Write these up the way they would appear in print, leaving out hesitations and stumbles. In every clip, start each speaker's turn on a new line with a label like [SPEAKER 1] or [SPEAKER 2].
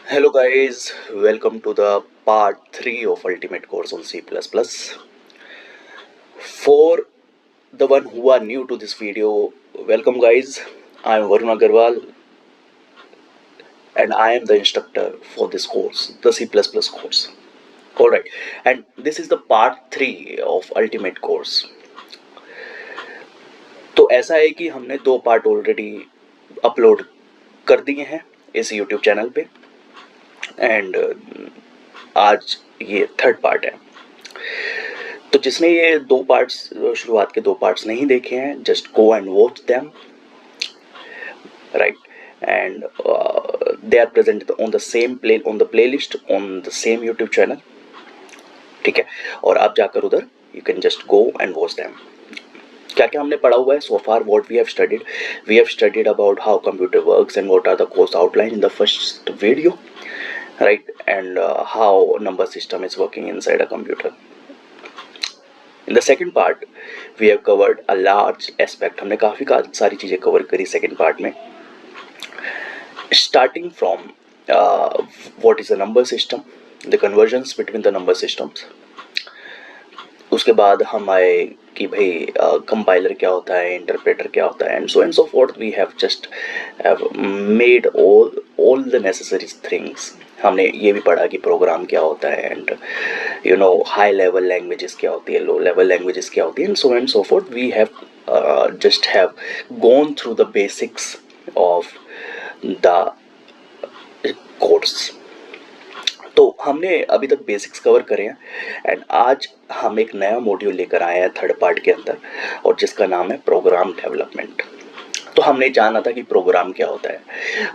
[SPEAKER 1] Hello guys, welcome to the part 3 of Ultimate Course on C++. For the one who are new to this video, welcome guys. I am Varun Agarwal and I am the instructor for this course, the C++ course. Alright, and this is the part 3 of Ultimate Course. तो ऐसा है कि हमने 2 part already upload कर दिए हैं इस YouTube channel पे एंड आज ये 3rd पार्ट है। तो जिसने ये 2 पार्ट्स शुरुआत के 2 पार्ट्स नहीं देखे हैं, just go and watch them, right, and they are present on the playlist on the same YouTube channel, ठीक है। और आप जाकर उधर you can just go and watch them. क्या क्या हमने पढ़ा हुआ है so far, what we have studied about how computer works and what are the course outline in the first video, right, and how number system is working inside a computer. In the second part we have covered a large aspect. हमने काफ़ी सारी चीज़ें cover करी second part में, starting from what is a number system, the conversions between the number systems. उसके बाद हम आए कि भाई कंपाइलर क्या होता है, इंटरप्रेटर क्या होता है, and so forth. We have just made all the necessary things. हमने ये भी पढ़ा कि प्रोग्राम क्या होता है and you know high level languages क्या होती है, लो लेवल लैंग्वेजेस क्या होती है, and so forth. We have just have gone through the basics of the course. तो हमने अभी तक बेसिक्स कवर करे हैं एंड आज हम एक नया मॉड्यूल लेकर आए हैं 3rd पार्ट के अंदर, और जिसका नाम है प्रोग्राम डेवलपमेंट. तो हमने जाना था कि प्रोग्राम क्या होता है.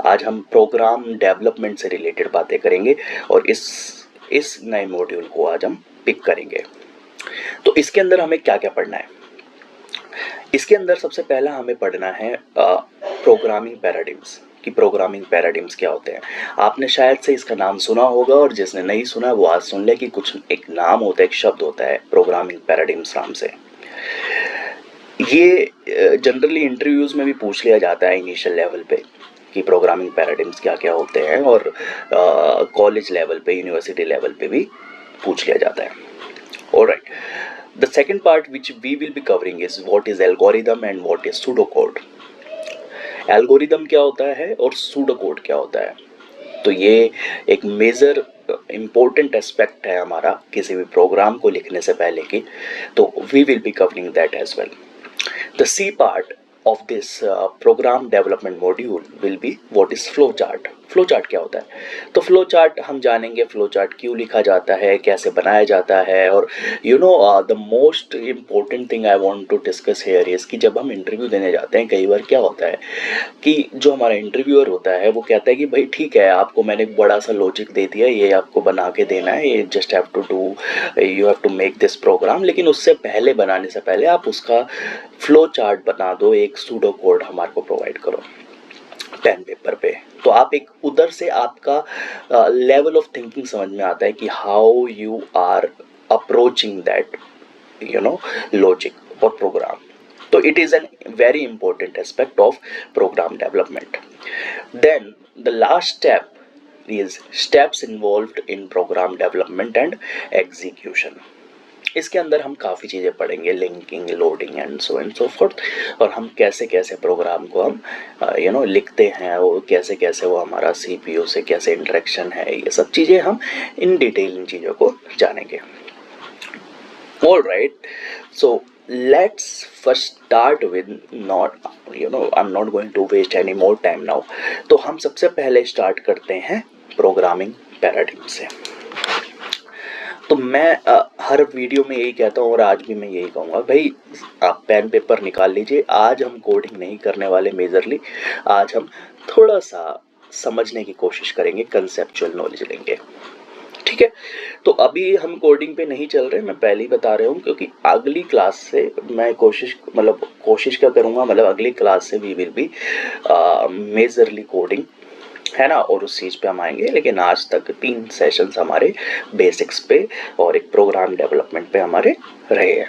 [SPEAKER 1] आज हम प्रोग्राम डेवलपमेंट से रिलेटेड बातें करेंगे और इस नए मॉड्यूल को आज हम पिक करेंगे. तो इसके अंदर हमें क्या क्या पढ़ना है. इसके अंदर सबसे पहला हमें पढ़ना है प्रोग्रामिंग पैराडिम्स, कि प्रोग्रामिंग पैराडिम्स क्या होते हैं. आपने शायद से इसका नाम सुना होगा और जिसने नहीं सुना वो आज सुन ले कि कुछ एक नाम होता है, एक शब्द होता है प्रोग्रामिंग पैराडिम्स नाम से. ये जनरली इंटरव्यूज़ में भी पूछ लिया जाता है इनिशियल लेवल पे कि प्रोग्रामिंग पैराडिम्स क्या क्या होते हैं, और कॉलेज लेवल पे, यूनिवर्सिटी लेवल पे भी पूछ लिया जाता है. Alright, the second part which we will be covering is what is algorithm and what is pseudo code. Algorithm क्या होता है और सूडो कोड क्या होता है. तो ये एक मेजर इम्पोर्टेंट एस्पेक्ट है हमारा किसी भी प्रोग्राम को लिखने से पहले की. तो we will be covering that as well. The C part of this program development module will be what is flow chart. Flow chart क्या होता है. तो फ्लो चार्ट हम जानेंगे, फ्लो चार्ट क्यों लिखा जाता है, कैसे बनाया जाता है, और you know the most important thing I want to discuss here is कि जब हम इंटरव्यू देने जाते हैं कई बार क्या होता है कि जो हमारा इंटरव्यूअर होता है वो कहता है कि भाई ठीक है, आपको मैंने एक बड़ा सा लॉजिक दे दिया, ये आपको बना के देना है, ये just have to do, you have to make this program, लेकिन उससे पहले, बनाने से पहले आप उसका फ्लो चार्ट बना दो, एक सूडो कोड हमारे को प्रोवाइड करो पेन पेपर पे. तो आप एक उधर से आपका लेवल ऑफ थिंकिंग समझ में आता है कि how you are approaching that you know logic और प्रोग्राम. तो it is an very important aspect of program development. Then the last step is steps involved in program development and execution. इसके अंदर हम काफ़ी चीज़ें पढ़ेंगे, linking, loading and so forth, और हम कैसे कैसे प्रोग्राम को हम लिखते हैं, और कैसे कैसे वो हमारा CPU से कैसे इंटरेक्शन है, ये सब चीज़ें हम इन डिटेल इन चीज़ों को जानेंगे. All right, so let's first start with I'm not going to waste any more time now. तो हम सबसे पहले स्टार्ट करते हैं प्रोग्रामिंग पैराडिग्म से. तो मैं हर वीडियो में यही कहता हूँ और आज भी मैं यही कहूँगा, भाई आप पेन पेपर निकाल लीजिए. आज हम कोडिंग नहीं करने वाले मेजरली, आज हम थोड़ा सा समझने की कोशिश करेंगे, कंसेप्चुअल नॉलेज लेंगे, ठीक है. तो अभी हम कोडिंग पे नहीं चल रहे, मैं पहले ही बता रहा हूँ, क्योंकि अगली क्लास से मैं कोशिश क्या करूँगा, मतलब अगली क्लास से we will be majorly coding, है ना, और उस चीज़ पे हम आएंगे. लेकिन आज तक 3 सेशंस हमारे बेसिक्स पे और एक प्रोग्राम डेवलपमेंट पे हमारे रहे हैं.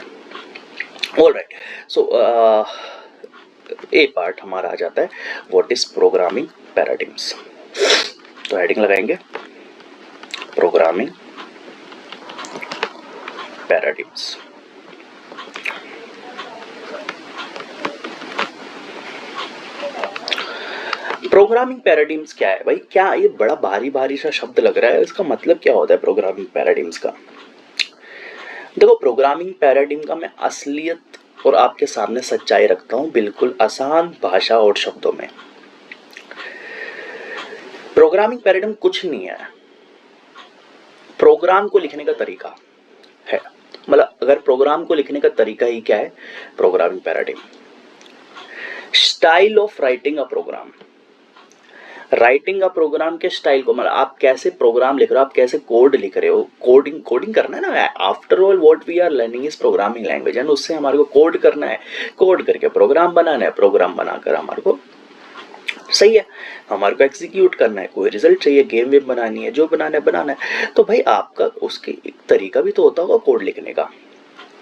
[SPEAKER 1] ऑलराइट, सो ए पार्ट हमारा आ जाता है व्हाट इज प्रोग्रामिंग पैराडिग्म्स. तो हेडिंग लगाएंगे प्रोग्रामिंग पैराडिग्म्स। प्रोग्रामिंग पैराडिग्म्स क्या है भाई? क्या ये बड़ा भारी भारी सा शब्द लग रहा है? इसका मतलब क्या होता है प्रोग्रामिंग पैराडिग्म्स का? देखो, प्रोग्रामिंग पैराडिग्म का मैं असलियत और आपके सामने सच्चाई रखता हूं, बिल्कुल आसान भाषा और शब्दों में। प्रोग्रामिंग पैराडिग्म कुछ नहीं है, प्रोग्राम को लिखने का तरीका है। मतलब अगर प्रोग्राम को लिखने का तरीका ही क्या है, programming paradigm. Style of writing a program, writing a program के स्टाइल को, मतलब आप कैसे प्रोग्राम लिख रहे हो, आप कैसे कोड लिख रहे हो। कोडिंग करना है ना, after all what we are learning is programming language, and उससे हमारे को कोड करना है, कोड करके प्रोग्राम बनाना है, प्रोग्राम बनाकर हमारे को सही है हमारे को एग्जीक्यूट करना है, कोई रिजल्ट चाहिए, गेम वेम बनानी है, जो बनाना है। तो भाई आपका उसके एक तरीका भी तो होता होगा कोड लिखने का।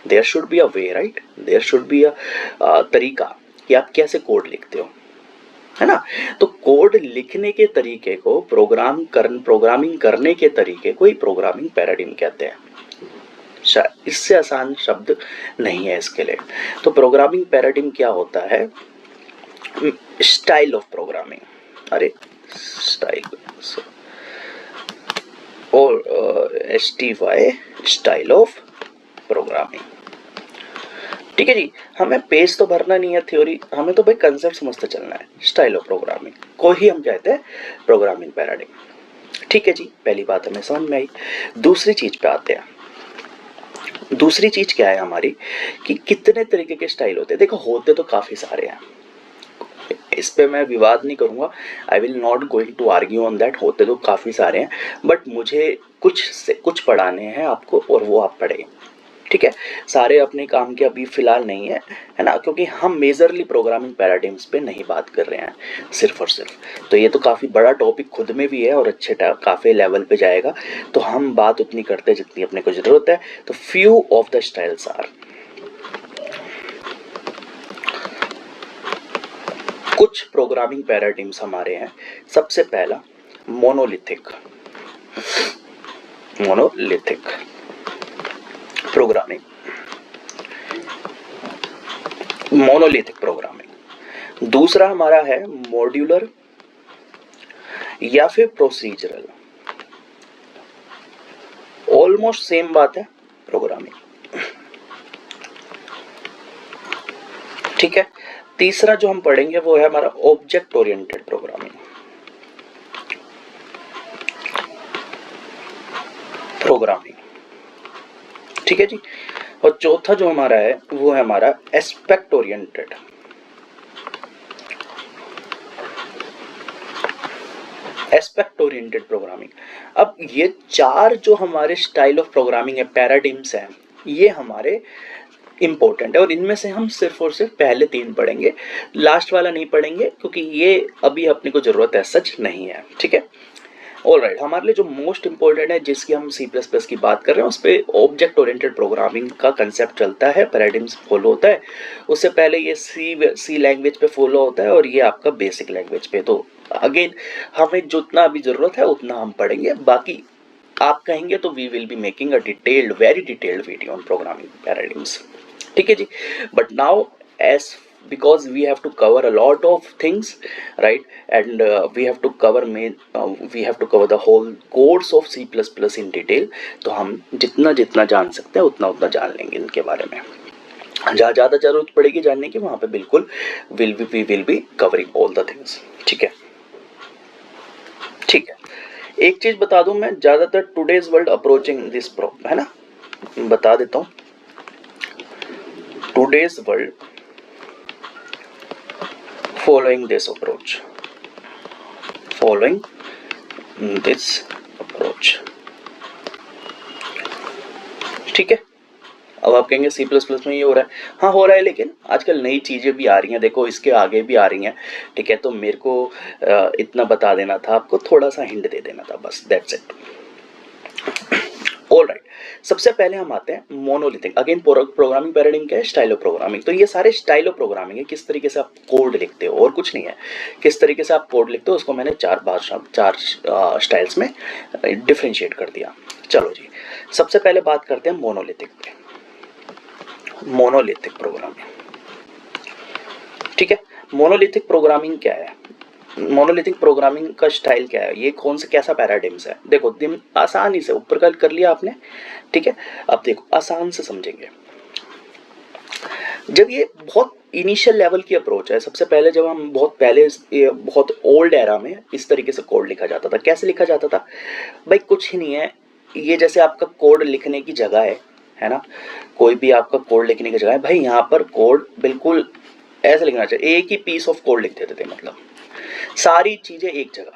[SPEAKER 1] There should be a way, right? There should be a तरीका कि आप कैसे कोड लिखते हो, है ना? तो कोड लिखने के तरीके को, प्रोग्रामिंग करने के तरीके को ही प्रोग्रामिंग पैराडिग्म कहते हैं। इससे आसान शब्द नहीं है इसके लिए। तो प्रोग्रामिंग पैराडिग्म क्या होता है? स्टाइल ऑफ प्रोग्रामिंग, अरे स्टाइल और STY, स्टाइल ऑफ प्रोग्रामिंग। ठीक है जी, हमें पेज तो भरना नहीं है थ्योरी, हमें तो भाई कंसेप्ट समझते चलना है। स्टाइल ऑफ प्रोग्रामिंग को ही हम कहते हैं प्रोग्रामिंग पैराडिग्म। ठीक है जी, पहली बात हमें समझ में आई। दूसरी चीज पे आते हैं। दूसरी चीज क्या है हमारी कि कितने तरीके के स्टाइल होते हैं। देखो, होते तो काफी सारे हैं, इस पे मैं विवाद नहीं करूंगा, I will not going to argue on that. होते तो काफी सारे हैं, बट मुझे कुछ से कुछ पढ़ाने हैं आपको, और वो आप पढ़ें। ठीक है, सारे अपने काम के अभी फिलहाल नहीं है ना, क्योंकि हम मेजरली प्रोग्रामिंग पैराडिग्म्स पे नहीं बात कर रहे हैं सिर्फ और सिर्फ। तो ये तो काफ़ी बड़ा टॉपिक खुद में भी है और अच्छे काफ़ी लेवल पे जाएगा, तो हम बात उतनी करते हैं जितनी अपने को ज़रूरत है। तो few of the styles are, कुछ प्रोग्रामिंग पैराडिग्म्स हमारे हैं। सबसे पहला मोनोलिथिक प्रोग्रामिंग, मोनोलिथिक प्रोग्रामिंग। दूसरा हमारा है मॉड्यूलर या फिर प्रोसीजरल, ऑलमोस्ट सेम बात है, प्रोग्रामिंग। ठीक है, तीसरा जो हम पढ़ेंगे वो है हमारा ऑब्जेक्ट ओरिएंटेड प्रोग्रामिंग। ठीक है जी, और चौथा जो हमारा है वो है हमारा एस्पेक्ट ओरिएंटेड। प्रोग्रामिंग। अब ये चार जो हमारे स्टाइल ऑफ प्रोग्रामिंग है, पैराडिग्म्स हैं, ये हमारे इंपॉर्टेंट है, और इनमें से हम सिर्फ और सिर्फ पहले तीन पढ़ेंगे, लास्ट वाला नहीं पढ़ेंगे, क्योंकि ये अभी अपने को जरूरत है, सच नहीं है। ठीक है, ऑलराइट। हमारे लिए जो मोस्ट इंपॉर्टेंट है, जिसकी हम C++ की बात कर रहे हैं, उस पर ऑब्जेक्ट ओरिएंटेड प्रोग्रामिंग का कंसेप्ट चलता है, पैराडिग्म्स फॉलो होता है। उससे पहले ये सी लैंग्वेज पे फॉलो होता है, और ये आपका बेसिक लैंग्वेज पे। तो अगेन हमें जितना अभी जरूरत है उतना हम पढ़ेंगे, बाकी आप कहेंगे तो we will be making a detailed, very detailed video on programming paradigms. ठीक है जी, but now as because we have to cover a lot of things, right? And we have to cover the whole course of C++ in detail. तो हम जितना जितना जान सकते हैं उतना उतना जान लेंगे इनके बारे में। जहाँ ज़्यादा जरूरत पड़ेगी जानने की, वहाँ पे बिल्कुल we will be covering all the things। ठीक है, ठीक है। एक चीज बता दूं मैं, ज्यादातर today's world approaching this problem, है ना, बता देता हूं। Today's world following this approach, ठीक है। अब आप कहेंगे C++ में ये हो रहा है, हाँ हो रहा है, लेकिन आजकल नई चीजें भी आ रही हैं, देखो इसके आगे भी आ रही हैं। ठीक है, तो मेरे को इतना बता देना था, आपको थोड़ा सा हिंट दे देना था, बस दैट्स इट। ऑलराइट, सबसे पहले हम आते हैं मोनोलिथिक। अगेन प्रोग्रामिंग पैराडिग्म क्या है? Style of programming. तो ये सारे स्टाइल ऑफ प्रोग्रामिंग है, किस तरीके से आप कोड लिखते हो और कुछ नहीं है, किस तरीके से आप कोड लिखते हो उसको मैंने चार स्टाइल्स में डिफ्रेंशिएट कर दिया। चलो जी, सबसे पहले बात करते हैं मोनोलिथिक पे, मोनोलिथिक प्रोग्रामिंग। ठीक है, मोनोलिथिक प्रोग्रामिंग क्या है? मोनोलिथिक प्रोग्रामिंग का स्टाइल क्या है? ये कौन सा कैसा पैराडिग्म्स है? देखो आसानी से ऊपर का कर लिया आपने, ठीक है। अब देखो आसान से समझेंगे। जब ये बहुत इनिशियल लेवल की अप्रोच है, सबसे पहले जब हम बहुत पहले ये बहुत ओल्ड एरा में इस तरीके से कोड लिखा जाता था। कैसे लिखा जाता था भाई? कुछ ही नहीं है, ये जैसे आपका कोड लिखने की जगह है ना, कोई भी आपका कोड लिखने की जगह है भाई, यहाँ पर कोड बिल्कुल ऐसे लिखना चाहिए, एक ही पीस ऑफ कोड लिख देते थे, मतलब सारी चीजें एक जगह,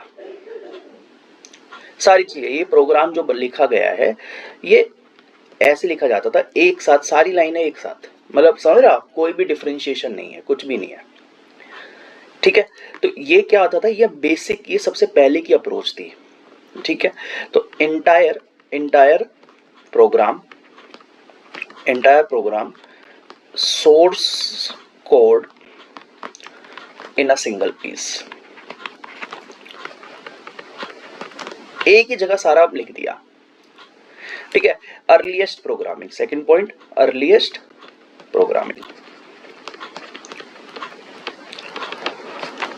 [SPEAKER 1] सारी चीजें, ये प्रोग्राम जो लिखा गया है ये ऐसे लिखा जाता था एक साथ, सारी लाइनें एक साथ, मतलब समझ रहा, कोई भी डिफरेंशिएशन नहीं है, कुछ भी नहीं है। ठीक है, तो ये क्या होता था, ये बेसिक, ये सबसे पहले की अप्रोच थी। ठीक है, तो entire program source code in a single piece, एक ही जगह सारा लिख दिया। ठीक है, earliest programming, second point, earliest programming.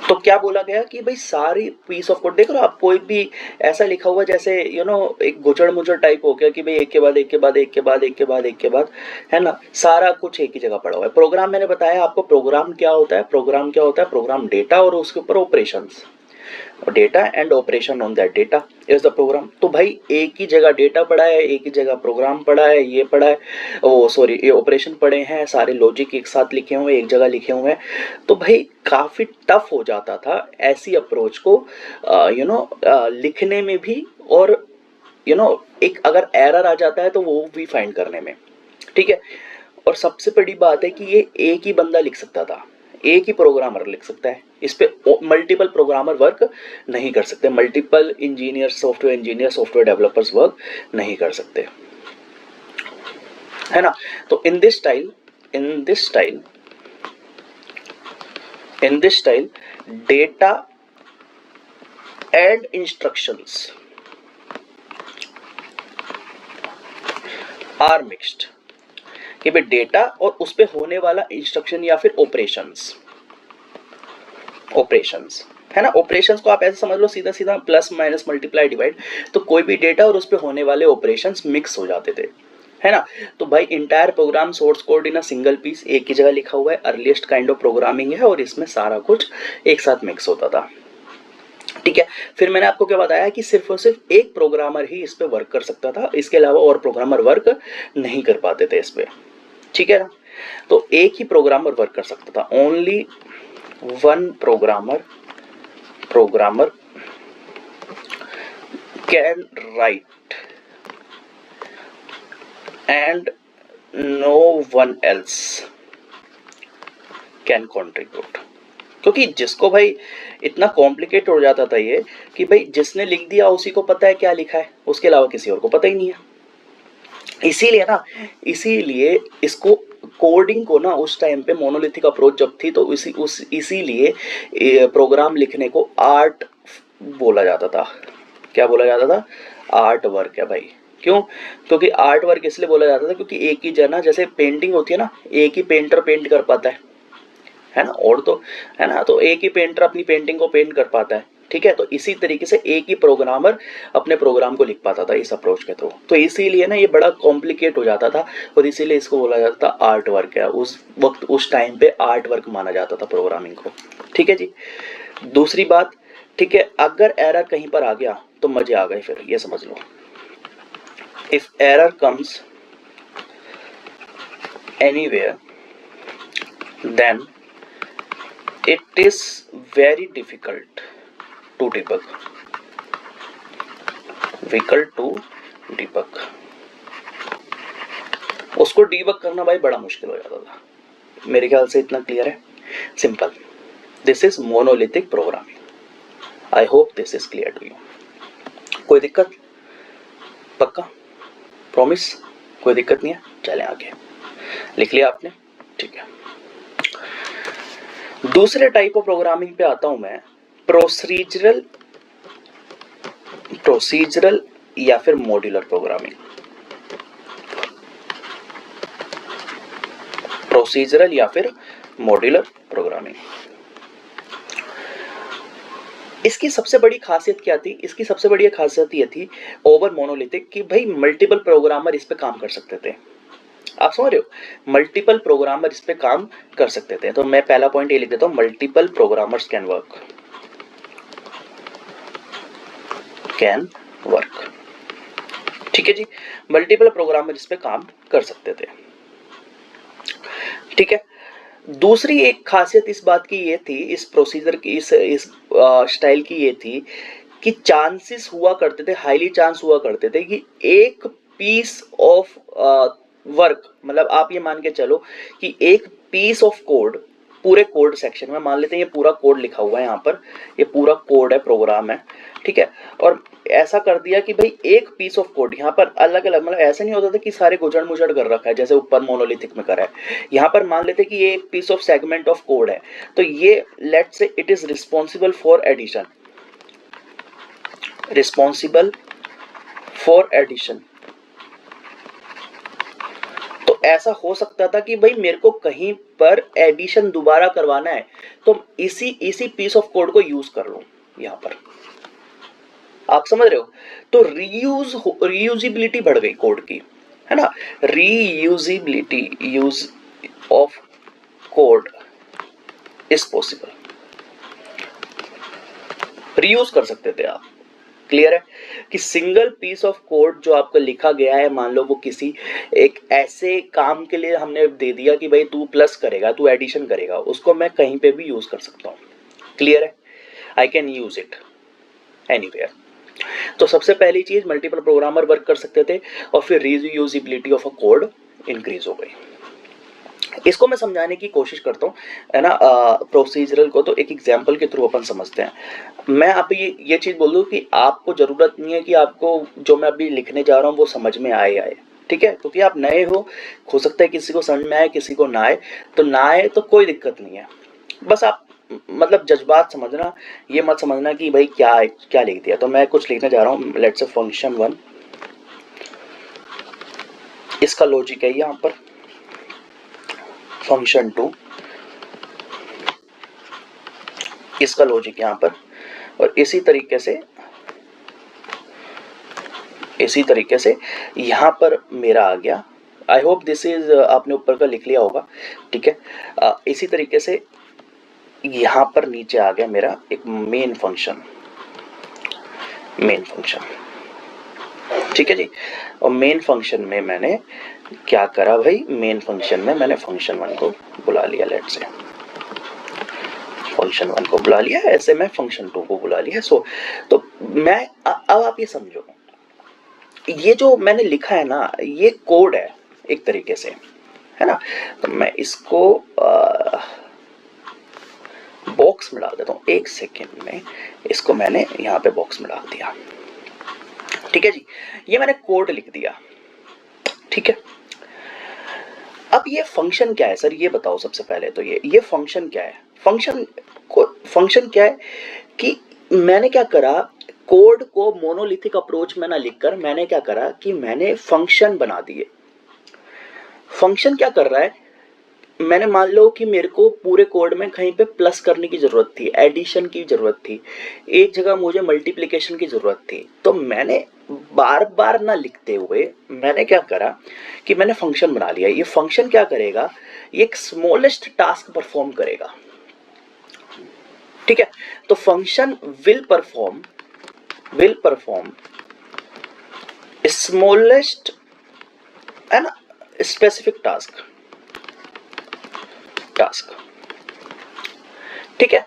[SPEAKER 1] तो क्या बोला गया कि भाई सारी पीस ऑफ कोड देख रहे हो आप, कोई भी ऐसा लिखा हुआ जैसे एक गुजड़ मुजड़ टाइप हो गया कि भाई एक के बाद एक के बाद एक के बाद एक के बाद एक के बाद, है ना, सारा कुछ एक ही जगह पड़ा हुआ है। प्रोग्राम मैंने बताया आपको, प्रोग्राम क्या होता है? प्रोग्राम डेटा और उसके ऊपर operations, data and operation on that data is the program. तो भाई एक ही जगह डेटा पड़ा है, एक ही जगह प्रोग्राम पड़ा है, ये पड़ा है, ओ सॉरी, ये ऑपरेशन पड़े हैं, सारे लॉजिक एक साथ लिखे हुए, एक जगह लिखे हुए हैं। तो भाई काफी टफ हो जाता था ऐसी अप्रोच को लिखने में भी, और एक अगर एरर आ जाता है तो वो भी फाइंड करने में। ठीक है, और सबसे बड़ी बात है कि ये एक ही बंदा लिख सकता था, एक ही प्रोग्रामर लिख सकता है, इस पे मल्टीपल प्रोग्रामर वर्क नहीं कर सकते, multiple engineer, software developers work नहीं कर सकते, है ना। तो in this style data and instructions are mixed, कि भाई डेटा और उस पे होने वाला इंस्ट्रक्शन या फिर ऑपरेशंस, है ना। ऑपरेशंस को आप ऐसे समझ लो, सीधा सीधा प्लस माइनस मल्टीप्लाई डिवाइड, तो कोई भी डेटा और उस पे होने वाले ऑपरेशंस मिक्स हो जाते थे, है ना। तो भाई entire program source code in a single piece, एक ही जगह लिखा हुआ है, अर्लीस्ट काइंड ऑफ प्रोग्रामिंग है, और इसमें सारा कुछ एक साथ मिक्स होता था। ठीक है, फिर मैंने आपको क्या बताया कि सिर्फ और सिर्फ एक प्रोग्रामर ही इस पे वर्क कर सकता था, इसके अलावा और प्रोग्रामर वर्क नहीं कर पाते थे इस पे। ठीक है ना, तो एक ही प्रोग्रामर वर्क कर सकता था, only one programmer can write and no one else can contribute. क्योंकि जिसको भाई इतना कॉम्प्लिकेट हो जाता था ये, कि भाई जिसने लिख दिया उसी को पता है क्या लिखा है, उसके अलावा किसी और को पता ही नहीं है। इसीलिए इसको कोडिंग को ना, उस टाइम पे मोनोलिथिक अप्रोच जब थी, तो इसीलिए प्रोग्राम लिखने को आर्ट बोला जाता था। क्या बोला जाता था? आर्ट वर्क है भाई। क्यों? क्योंकि आर्ट वर्क इसलिए बोला जाता था क्योंकि एक ही जना, जैसे पेंटिंग होती है ना, एक ही पेंटर पेंट कर पाता है ना, और तो है ना, तो एक ही पेंटर अपनी पेंटिंग को पेंट कर पाता है। ठीक है, तो इसी तरीके से एक ही प्रोग्रामर अपने प्रोग्राम को लिख पाता था इस अप्रोच के थ्रू। तो इसीलिए ना ये बड़ा कॉम्प्लिकेट हो जाता था, और इसीलिए इसको बोला जाता था आर्ट वर्क है। उस वक्त उस टाइम पे आर्ट वर्क माना जाता था प्रोग्रामिंग को। ठीक है जी, दूसरी बात, ठीक है, अगर एरर कहीं पर आ गया तो मजे आ गए, फिर ये समझ लो, if error comes anywhere then it is very difficult to debug, उसको डीबग करना भाई बड़ा मुश्किल हो जाता था। मेरे ख्याल से इतना क्लियर है, simple. This is monolithic programming. I hope this is clear to you. कोई दिक्कत? पक्का? प्रॉमिस? कोई दिक्कत नहीं है, चले आगे। लिख लिया आपने? ठीक है। दूसरे टाइप ऑफ प्रोग्रामिंग पे आता हूं मैं, प्रोसीजरल या फिर मॉड्यूलर प्रोग्रामिंग। प्रोसीजरल या फिर मॉड्यूलर प्रोग्रामिंग। इसकी सबसे बड़ी खासियत क्या थी? इसकी सबसे बड़ी खासियत ये थी ओवर मोनोलिथिक, कि भाई मल्टीपल प्रोग्रामर इस पे काम कर सकते थे। आप समझ रहे हो? मल्टीपल प्रोग्रामर इस पे काम कर सकते थे। तो मैं पहला पॉइंट ये लिख देता हूं, मल्टीपल प्रोग्रामर्स कैन वर्क। ठीक है जी, मल्टीपल प्रोग्रामर इस पे काम कर सकते थे। ठीक है। दूसरी एक खासियत इस बात की ये थी, इस प्रोसीजर की, इस स्टाइल की ये थी कि चांसेस हुआ करते थे, हाईली चांस हुआ करते थे कि एक पीस ऑफ वर्क, मतलब आप ये मान के चलो कि एक पीस ऑफ कोड, पूरे कोड सेक्शन में मान लेते हैं ये पूरा कोड लिखा हुआ है यहाँ पर, ये पूरा कोड है, प्रोग्राम है, ठीक है, और ऐसा कर दिया कि भाई एक पीस ऑफ कोड यहाँ पर अलग अलग, मतलब ऐसा नहीं होता था कि सारे गुजड़ मुजड़ कर रखा है जैसे ऊपर मोनोलिथिक में करा है। यहाँ पर मान लेते कि ये एक piece of segment of code है, तो ये let's say it is responsible for addition, तो ऐसा हो सकता था कि भाई मेरे को कहीं पर एडिशन दोबारा करवाना है तो इसी पीस ऑफ कोड को यूज कर लो यहां पर। आप समझ रहे हो? तो रीयूजिबिलिटी बढ़ गई कोड की, है ना? Reusability, use of code is possible, reuse कर सकते थे आप। क्लियर है कि सिंगल पीस ऑफ कोड जो आपका लिखा गया है, मान लो वो किसी एक ऐसे काम के लिए हमने दे दिया कि भाई तू प्लस करेगा, तू एडिशन करेगा, उसको मैं कहीं पे भी यूज कर सकता हूँ। क्लियर है? I can use it anywhere. तो सबसे पहली चीज, मल्टीपल प्रोग्रामर वर्क कर सकते थे, और फिर reusability of a code increase हो गई। इसको मैं समझाने की कोशिश करता हूँ, है ना, प्रोसीजरल को तो एक एग्जांपल के थ्रू अपन समझते हैं। मैं आप ये चीज बोल दूं कि आपको जरूरत नहीं है कि आपको जो मैं अभी लिखने जा रहा हूँ वो समझ में आए, ठीक है, क्योंकि आप नए हो सकता है किसी को समझ में आए, किसी को ना आए, तो ना आए तो कोई दिक्कत नहीं है। बस आप मतलब जज्बात समझना, ये मत समझना कि भाई क्या लिख दिया। तो मैं कुछ लिखने जा रहा हूँ, लेट्स से फंक्शन 1, इसका लॉजिक है यहाँ पर, फंक्शन 2, इसका लॉजिक यहाँ पर, और इसी तरीके से यहाँ पर मेरा आ गया। आई होप दिस इज, आपने ऊपर का लिख लिया होगा, ठीक है। इसी तरीके से यहाँ पर नीचे आ गया मेरा एक मेन फंक्शन, ठीक है जी। और मेन फंक्शन में मैंने क्या करा भाई, मेन फंक्शन में मैंने फंक्शन 1 को बुला लिया, लेट्स से फंक्शन 1 को बुला लिया, ऐसे मैं फंक्शन 2 को बुला लिया। तो मैं अब आप ये समझो, ये जो मैंने लिखा है ना, ये कोड है एक तरीके से, है ना। तो मैं इसको बॉक्स में डाल देता हूँ, एक सेकेंड में इसको मैंने यहाँ पे बॉक्स में डाल दिया, ठीक है जी। ये मैंने कोड लिख दिया, ठीक है। अब ये फंक्शन क्या है सर, ये बताओ सबसे पहले तो ये फंक्शन क्या है? फंक्शन क्या है कि मैंने क्या करा, कोड को मोनोलिथिक अप्रोच में ना लिखकर मैंने क्या करा कि मैंने फंक्शन बना दिए। फंक्शन क्या कर रहा है, मैंने मान लो कि मेरे को पूरे कोड में कहीं पे प्लस करने की जरूरत थी, एडिशन की जरूरत थी, एक जगह मुझे मल्टीप्लिकेशन की जरूरत थी, तो मैंने बार बार ना लिखते हुए मैंने क्या करा कि मैंने फंक्शन बना लिया। ये फंक्शन क्या करेगा, ये एक स्मॉलेस्ट टास्क परफॉर्म करेगा, ठीक है। तो फंक्शन विल परफॉर्म स्मॉलेस्ट, है ना, स्पेसिफिक टास्क, ठीक है,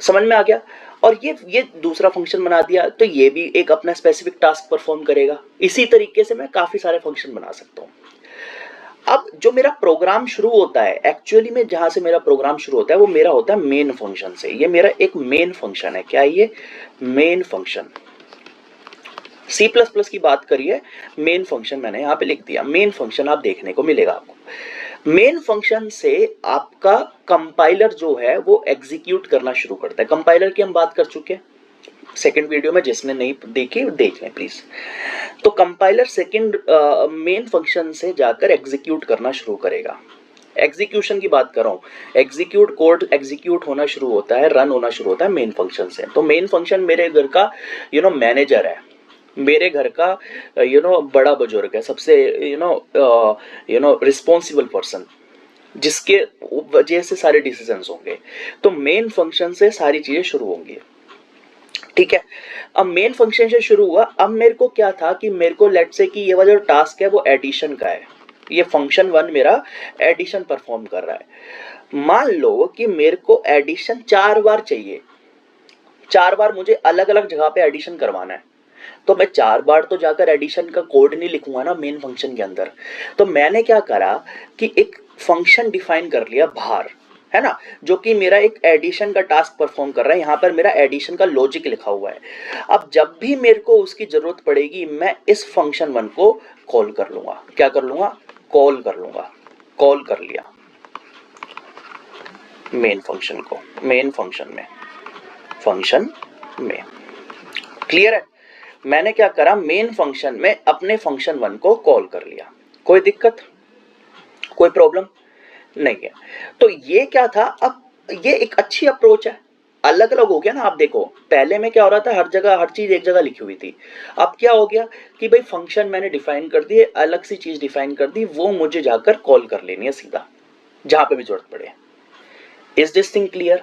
[SPEAKER 1] समझ में आ गया। और ये दूसरा फंक्शन बना दिया, तो ये भी एक अपना स्पेसिफिक टास्क परफॉर्म करेगा। इसी तरीके से मैं काफी सारे फंक्शन बना सकता हूं। अब जो मेरा प्रोग्राम शुरू होता है, एक्चुअली में जहां से मेरा प्रोग्राम शुरू होता है वो मेरा होता है मेन फंक्शन से। ये मेरा एक मेन फंक्शन है। क्या है ये? Main function. C plus plus की बात करिए, मेन फंक्शन मैंने यहाँ पे लिख दिया। मेन फंक्शन आप देखने को मिलेगा आपको। मेन फंक्शन से आपका कंपाइलर जो है वो एग्जीक्यूट करना शुरू करता है। कंपाइलर की हम बात कर चुके हैं सेकंड वीडियो में, जिसने नहीं देखी देख लें प्लीज। तो कंपाइलर सेकंड मेन फंक्शन से जाकर एग्जीक्यूट करना शुरू करेगा। एग्जीक्यूशन की बात कर रहा हूं, एग्जीक्यूट कोड एग्जीक्यूट होना शुरू होता है, रन होना शुरू होता है मेन फंक्शन से। तो मेन फंक्शन मेरे घर का मैनेजर है, मेरे घर का बड़ा बुजुर्ग है, सबसे रिस्पॉन्सिबल पर्सन, जिसके वजह से सारे डिसीजंस होंगे। तो मेन फंक्शन से सारी चीजें शुरू होंगी, ठीक है। अब मेन फंक्शन से शुरू हुआ। अब मेरे को क्या था कि मेरे को लेट्स से कि ये वाला जो टास्क है वो एडिशन का है, ये फंक्शन 1 मेरा एडिशन परफॉर्म कर रहा है। मान लो कि मेरे को एडिशन 4 बार चाहिए, 4 बार मुझे अलग अलग जगह पे एडिशन करवाना है। तो मैं 4 बार तो जाकर एडिशन का कोड नहीं लिखूंगा ना मेन फंक्शन के अंदर। तो मैंने क्या करा कि एक फंक्शन डिफाइन कर लिया बाहर, है ना, जो कि मेरा एक एडिशन का टास्क परफॉर्म कर रहा है। यहां पर मेरा एडिशन का लॉजिक लिखा हुआ है। अब जब भी मेरे को उसकी जरूरत पड़ेगी मैं इस फंक्शन 1 को कॉल कर लूंगा। क्या कर लूंगा? कॉल कर लूंगा। कॉल कर लिया मेन फंक्शन को, मेन फंक्शन में क्लियर है। मैंने क्या करा, मेन फंक्शन में अपने फंक्शन 1 को कॉल कर लिया। कोई दिक्कत, कोई प्रॉब्लम नहीं है। तो ये क्या था, अब ये एक अच्छी अप्रोच है। अलग अलग हो गया ना। आप देखो पहले में क्या हो रहा था, हर जगह हर चीज एक जगह लिखी हुई थी। अब क्या हो गया कि भाई फंक्शन मैंने डिफाइन कर दी, अलग सी चीज डिफाइन कर दी, वो मुझे जाकर कॉल कर लेनी है सीधा जहां पे भी जरूरत पड़े। Is this thing clear?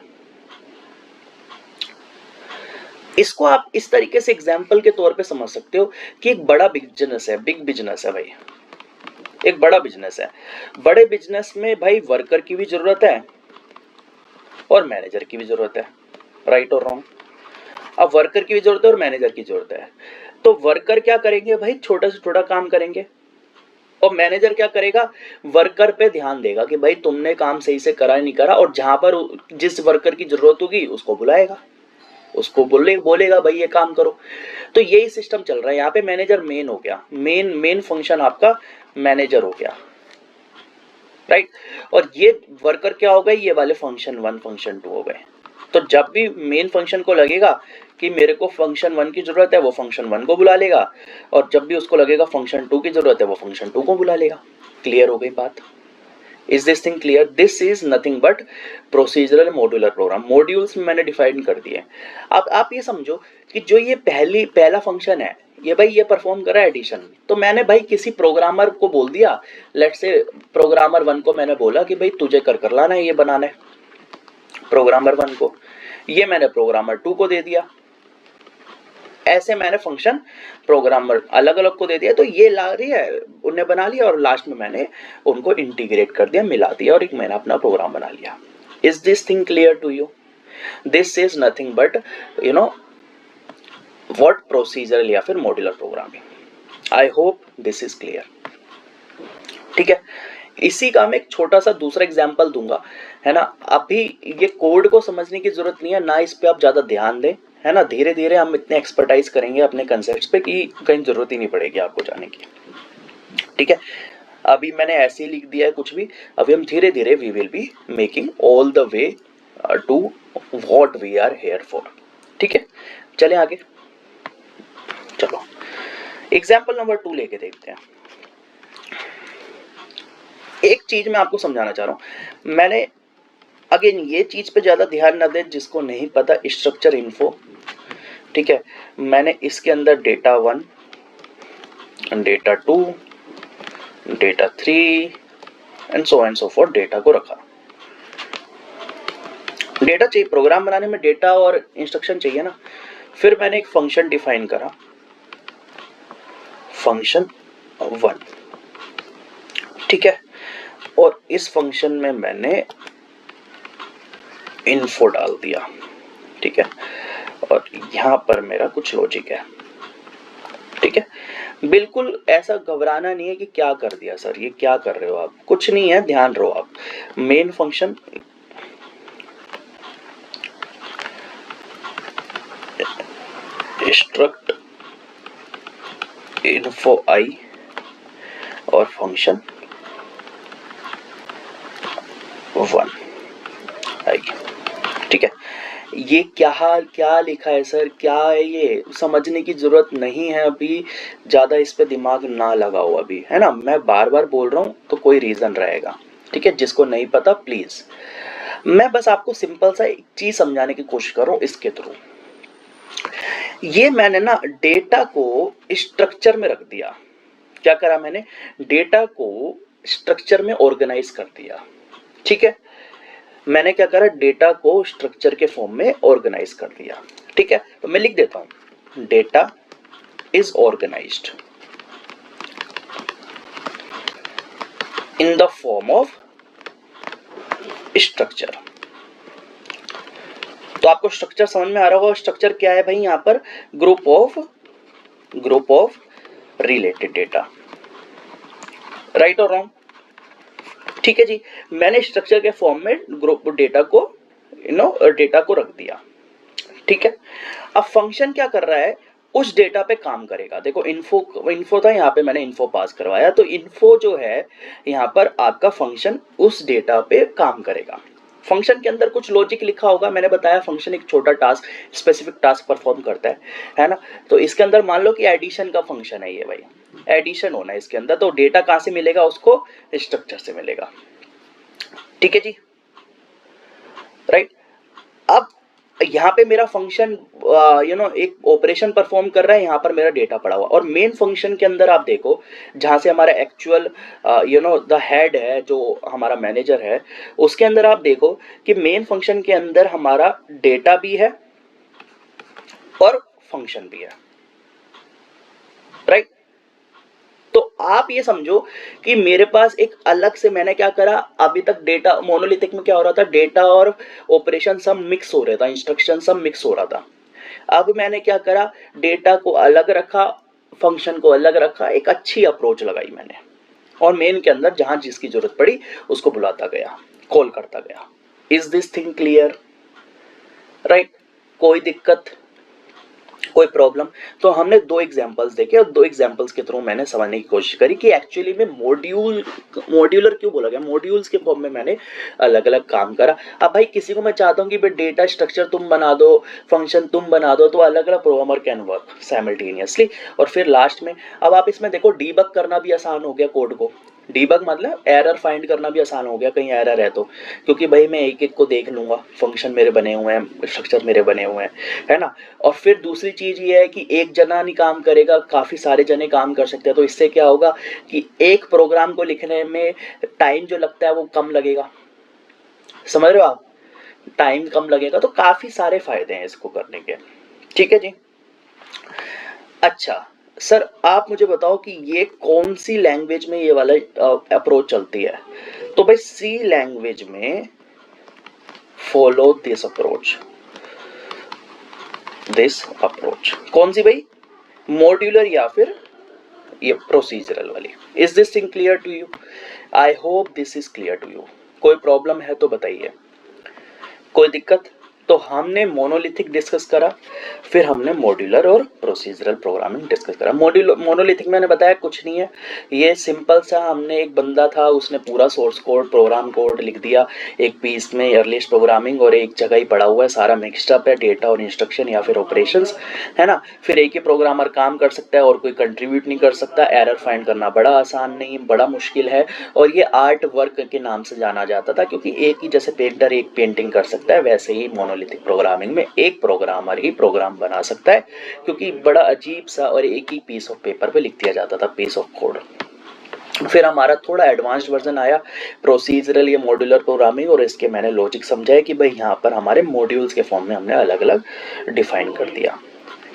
[SPEAKER 1] इसको आप इस तरीके से एग्जाम्पल के तौर पे समझ सकते हो कि एक बड़ा बिजनेस है, बिग बिजनेस है भाई, एक बड़ा बिजनेस है। बड़े बिजनेस में भाई वर्कर की भी जरूरत है और मैनेजर की भी जरूरत है, राइट और रॉन्ग? अब वर्कर की भी जरूरत है और मैनेजर की जरूरत है। तो वर्कर क्या करेंगे भाई, छोटा से छोटा काम करेंगे, और मैनेजर क्या करेगा, वर्कर पे ध्यान देगा कि भाई तुमने काम सही से करा नहीं करा, और जहां पर जिस वर्कर की जरूरत होगी उसको बुलाएगा, उसको बोलेगा भाई ये काम करो। तो यही सिस्टम चल रहा है यहाँ पे। मैनेजर मेन हो गया, मेन फंक्शन आपका मैनेजर हो गया, राइट। और ये वर्कर क्या हो गए, ये वाले फंक्शन 1 फंक्शन 2 हो गए। तो जब भी मेन फंक्शन को लगेगा कि मेरे को फंक्शन 1 की जरूरत है, वो फंक्शन 1 को बुला लेगा, और जब भी उसको लगेगा फंक्शन 2 की जरूरत है, वो फंक्शन 2 को बुला लेगा। क्लियर हो गई बात? Is this thing clear? This is nothing but procedural modular program. Modules में मैंने डिफाइन कर दिए। अब आप ये समझो कि जो ये पहला फंक्शन है, ये भाई ये परफॉर्म कर रहा है एडिशन। तो मैंने भाई किसी प्रोग्रामर को बोल दिया, लेट्स से प्रोग्रामर 1 को मैंने बोला कि भाई तुझे कर लाना है, ये बनाना है। प्रोग्रामर 1 को ये मैंने प्रोग्रामर 2 को दे दिया। ऐसे मैंने फंक्शन प्रोग्रामर अलग अलग को दे दिया। तो ये ला रही है, उन्हें बना लिया, और लास्ट में मैंने उनको इंटीग्रेट कर दिया, मिला दिया, और एक मैंने अपना प्रोग्राम बना लिया। Is this thing clear to you? This is nothing but what procedural या फिर modular programming. I hope this is clear, ठीक है। इसी का मैं एक छोटा सा दूसरा एग्जांपल दूंगा, है ना। अभी ये कोड को समझने की जरूरत नहीं है ना, इस पे आप ज्यादा ध्यान दें, है ना। धीरे धीरे हम इतने एक्सपर्टाइज करेंगे अपने कंसेप्ट्स पे कि कहीं जरूरत ही नहीं पड़ेगी आपको जाने की, ठीक है। अभी मैंने ऐसे ही लिख दिया है कुछ भी। अभी हम धीरे धीरे we will be making all the way to what we are here for, ठीक है। चले आगे, चलो एग्जाम्पल नंबर 2 लेके देखते हैं। एक चीज मैं आपको समझाना चाह रहा हूं। मैंने अगेन ये चीज पे ज्यादा ध्यान न दें, जिसको नहीं पता स्ट्रक्चर इन्फो, ठीक है। मैंने इसके अंदर data 1, data 2, data 3 and so for data को रखा। डेटा चाहिए, प्रोग्राम बनाने में डेटा और इंस्ट्रक्शन चाहिए ना। फिर मैंने एक फंक्शन डिफाइन करा, फंक्शन 1, ठीक है। और इस फंक्शन में मैंने इन्फो डाल दिया, ठीक है। और यहां पर मेरा कुछ लॉजिक है, ठीक है। बिल्कुल ऐसा घबराना नहीं है कि क्या कर दिया सर, ये क्या कर रहे हो आप, कुछ नहीं है, ध्यान रहो आप। Main function struct info I और फंक्शन 1 आई। ठीक है, ये क्या लिखा है सर, क्या है ये समझने की जरूरत नहीं है अभी, ज्यादा इस पे दिमाग ना लगाओ अभी, है ना। मैं बार बार बोल रहा हूँ तो कोई रीजन रहेगा, ठीक है। जिसको नहीं पता प्लीज, मैं बस आपको सिंपल सा एक चीज समझाने की कोशिश कर रहा हूँ इसके थ्रू। ये मैंने ना डेटा को स्ट्रक्चर में रख दिया। क्या करा मैंने, डेटा को स्ट्रक्चर में ऑर्गेनाइज कर दिया। ठीक है, मैंने क्या करा, डेटा को स्ट्रक्चर के फॉर्म में ऑर्गेनाइज कर दिया। ठीक है, तो मैं लिख देता हूं, data is organized in the form of structure. तो आपको स्ट्रक्चर समझ में आ रहा होगा। स्ट्रक्चर क्या है भाई, यहां पर group of related data, right और रॉन्ग। ठीक है जी, मैंने स्ट्रक्चर के फॉर्म में ग्रुप डेटा को डेटा को रख दिया। ठीक है, अब फंक्शन क्या कर रहा है, उस डेटा पे काम करेगा। देखो इन्फो था, यहाँ पे मैंने इन्फो पास करवाया, तो इन्फो जो है यहाँ पर आपका फंक्शन उस डेटा पे काम करेगा। फंक्शन के अंदर कुछ लॉजिक लिखा होगा, मैंने बताया फंक्शन एक छोटा टास्क, स्पेसिफिक टास्क परफॉर्म करता है ना। तो इसके अंदर मान लो कि एडिशन का फंक्शन है ये भाई, एडिशन होना है इसके अंदर, तो डेटा कहां से मिलेगा उसको, स्ट्रक्चर से मिलेगा। ठीक है जी, राइट। अब यहाँ पे मेरा फंक्शन एक ऑपरेशन परफॉर्म कर रहा है, यहाँ पर मेरा डेटा पड़ा हुआ। और मेन फंक्शन के अंदर आप देखो, जहाँ से हमारा एक्चुअल द हेड है, जो हमारा मैनेजर है, उसके अंदर आप देखो कि मेन फंक्शन के अंदर हमारा डेटा भी है और फंक्शन भी है, राइट। तो आप ये समझो कि मेरे पास एक अलग से, मैंने क्या करा, अभी तक डेटा मोनोलिथिक में क्या हो रहा था, डेटा और ऑपरेशन सब मिक्स हो रहा था, इंस्ट्रक्शन सब मिक्स हो रहा था। अब मैंने क्या करा, डेटा को अलग रखा, फंक्शन को अलग रखा, एक अच्छी अप्रोच लगाई मैंने, और मेन के अंदर जहां जिसकी जरूरत पड़ी उसको बुलाता गया, कॉल करता गया। Is this thing clear, right. कोई दिक्कत, कोई प्रॉब्लम। तो हमने दो एग्जांपल्स देखे, और दो एग्जांपल्स के थ्रू मैंने समझने की कोशिश करी कि एक्चुअली में मॉड्यूलर क्यों बोला गया, मॉड्यूल्स के फॉर्म में मैंने अलग अलग काम करा। अब भाई किसी को मैं चाहता हूँ कि भाई डेटा स्ट्रक्चर तुम बना दो, फंक्शन तुम बना दो, तो अलग अलग प्रोग्रामर कैन वर्क साइमल्टेनियसली। और फिर लास्ट में अब आप इसमें देखो, डीबग करना भी आसान हो गया कोड को। डीबग मतलब एरर फाइंड करना भी आसान हो गया, कहीं एरर है तो, क्योंकि भाई मैं एक एक को देख लूंगा, फंक्शन मेरे बने हुए हैं, स्ट्रक्चर मेरे बने हुए हैं, है ना। और फिर दूसरी चीज ये है कि एक जना नहीं काम करेगा, काफी सारे जने काम कर सकते हैं। तो इससे क्या होगा कि एक प्रोग्राम को लिखने में टाइम जो लगता है वो कम लगेगा, समझ रहे हो आप, टाइम कम लगेगा। तो काफी सारे फायदे हैं इसको करने के। ठीक है जी। अच्छा सर, आप मुझे बताओ कि ये कौन सी लैंग्वेज में ये वाला अप्रोच चलती है। तो भाई सी लैंग्वेज में फॉलो दिस अप्रोच। कौन सी भाई, मॉड्यूलर या फिर ये प्रोसीजरल वाली। Is this thing clear to you, I hope this is clear to you. कोई प्रॉब्लम है तो बताइए, कोई दिक्कत। तो हमने मोनोलिथिक डिस्कस करा, फिर हमने मॉड्यूलर और प्रोसीजरल प्रोग्रामिंग डिस्कस करा। मोनोलिथिक मैंने बताया कुछ नहीं है, ये सिंपल सा, हमने एक बंदा था उसने पूरा सोर्स कोड, प्रोग्राम कोड लिख दिया एक पीस में, अर्लीस्ट प्रोग्रामिंग, और एक जगह ही पड़ा हुआ है, सारा मिक्स्ड अप है, डेटा और इंस्ट्रक्शन या फिर ऑपरेशंस, है ना। फिर एक ही प्रोग्रामर काम कर सकता है और कोई कंट्रीब्यूट नहीं कर सकता। एरर फाइंड करना बड़ा आसान नहीं, बड़ा मुश्किल है, और ये आर्ट वर्क के नाम से जाना जाता था, क्योंकि एक ही, जैसे पेंटर एक पेंटिंग कर सकता है, वैसे ही मोनोलिथिक प्रोग्रामिंग में एक प्रोग्रामर ही प्रोग्राम बना सकता है, क्योंकि बड़ा अजीब सा और एक ही पीस ऑफ पेपर पे लिख दिया जाता था, पीस ऑफ कोड। फिर हमारा थोड़ा एडवांस्ड वर्जन आया, प्रोसीजरल या मॉड्यूलर प्रोग्रामिंग, और इसके मैंने लॉजिक समझाया कि भाई यहाँ पर हमारे मॉड्यूल्स के फॉर्म में हमने अलग अलग डिफाइन कर दिया।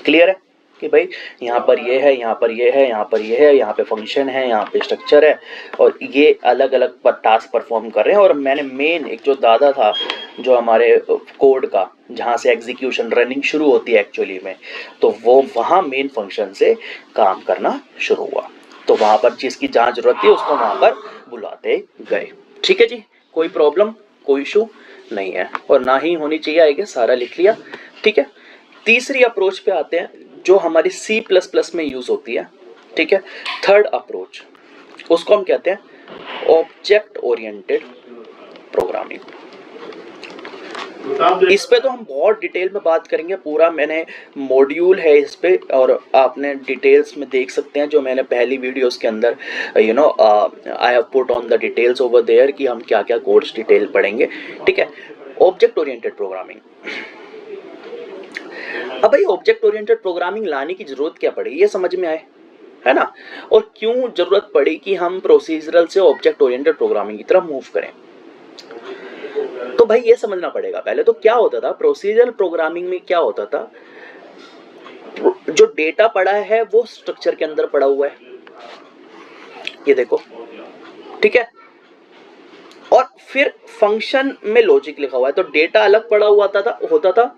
[SPEAKER 1] क्लियर है कि भाई यहाँ पर ये है, यहाँ पर ये है, यहाँ पर ये है, यहाँ पे फंक्शन है, यहाँ पे स्ट्रक्चर है, और ये अलग अलग पर टास्क परफॉर्म कर रहे हैं। और मैंने मेन एक जो दादा था जो हमारे कोड का, जहाँ से एग्जीक्यूशन रनिंग शुरू होती है एक्चुअली में, तो वो वहाँ मेन फंक्शन से काम करना शुरू हुआ। तो वहाँ पर जिसकी जहाँ जरूरत थी उसको वहाँ पर बुलाते गए। ठीक है जी, कोई प्रॉब्लम, कोई इशू नहीं है, और ना ही होनी चाहिए, आएगा सारा लिख लिया। ठीक है, तीसरी अप्रोच पे आते हैं जो हमारी C++ में यूज होती है, ठीक है। थर्ड अप्रोच, उसको हम कहते हैं ऑब्जेक्ट ओरिएंटेड प्रोग्रामिंग। इस पे तो हम बहुत डिटेल में बात करेंगे, पूरा मैंने मॉड्यूल है इस पे, और आपने डिटेल्स में देख सकते हैं जो मैंने पहली वीडियोस के अंदर I have put on the details over there कि हम क्या क्या कोर्स डिटेल पढ़ेंगे, ठीक है। ऑब्जेक्ट ओरिएंटेड प्रोग्रामिंग, अब भाई ऑब्जेक्ट ओरिएंटेड प्रोग्रामिंग लाने की जरूरत क्या पड़ी, ये समझ में आए, है ना। और क्यों जरूरत पड़ी कि हम प्रोसीजरल से ऑब्जेक्ट ओरिएंटेड प्रोग्रामिंग की तरफ मूव करें, तो भाई ये समझना पड़ेगा पहले तो क्या होता था प्रोसीजरल प्रोग्रामिंग में। क्या होता था, जो डेटा पड़ा है वो स्ट्रक्चर के अंदर पड़ा हुआ है, ये देखो, ठीक है। और फिर फंक्शन में लॉजिक लिखा हुआ है, तो डेटा अलग पड़ा हुआ होता था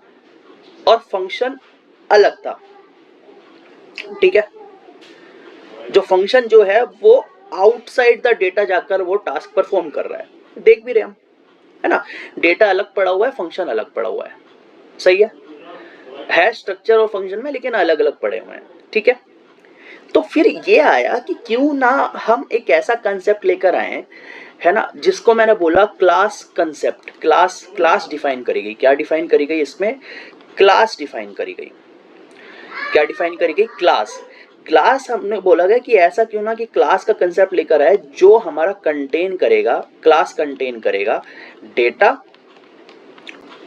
[SPEAKER 1] और फंक्शन अलग था, ठीक है। जो फंक्शन जो है वो आउटसाइड द डेटा जाकर वो टास्क परफॉर्म कर रहा है, देख भी रहे हम, है ना। डेटा अलग पड़ा हुआ है, फंक्शन अलग पड़ा हुआ है, सही है स्ट्रक्चर और फंक्शन में, लेकिन अलग अलग पड़े हुए हैं, ठीक है। तो फिर ये आया कि क्यों ना हम एक ऐसा कंसेप्ट लेकर आए, है ना, जिसको मैंने बोला क्लास कंसेप्ट। क्लास डिफाइन करी गई, क्या डिफाइन करी गई इसमें, क्लास डिफाइन करी गई। क्या डिफाइन करी गई, क्लास हमने बोला गया कि ऐसा क्यों ना कि क्लास का कंसेप्ट लेकर आए जो हमारा कंटेन करेगा, क्लास कंटेन करेगा data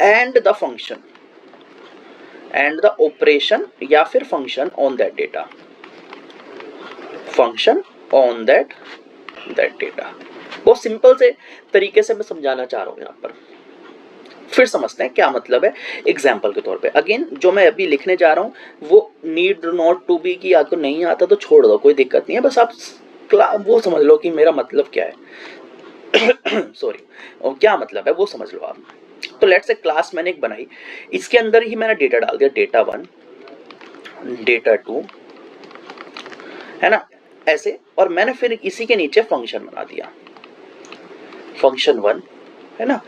[SPEAKER 1] and the function and the operation या फिर function on that data, function on that data. बहुत सिंपल से तरीके से मैं समझाना चाह रहा हूं यहां पर, फिर समझते हैं क्या मतलब है एग्जाम्पल के तौर पे। अगेन जो मैं अभी लिखने जा रहा हूं वो नीड नॉट टू बी कि आपको नहीं आता तो छोड़ दो, कोई दिक्कत नहीं है, बस आप वो समझ लो कि मेरा मतलब क्या है सॉरी, और क्या मतलब है वो समझ लो आप। तो लेट्स से क्लास मैंने एक बनाई, इसके अंदर ही मैंने डेटा डाल दिया, डेटा 1, डेटा 2, है ना, ऐसे। और मैंने फिर इसी के नीचे फंक्शन बना दिया, फंक्शन 1, है ना,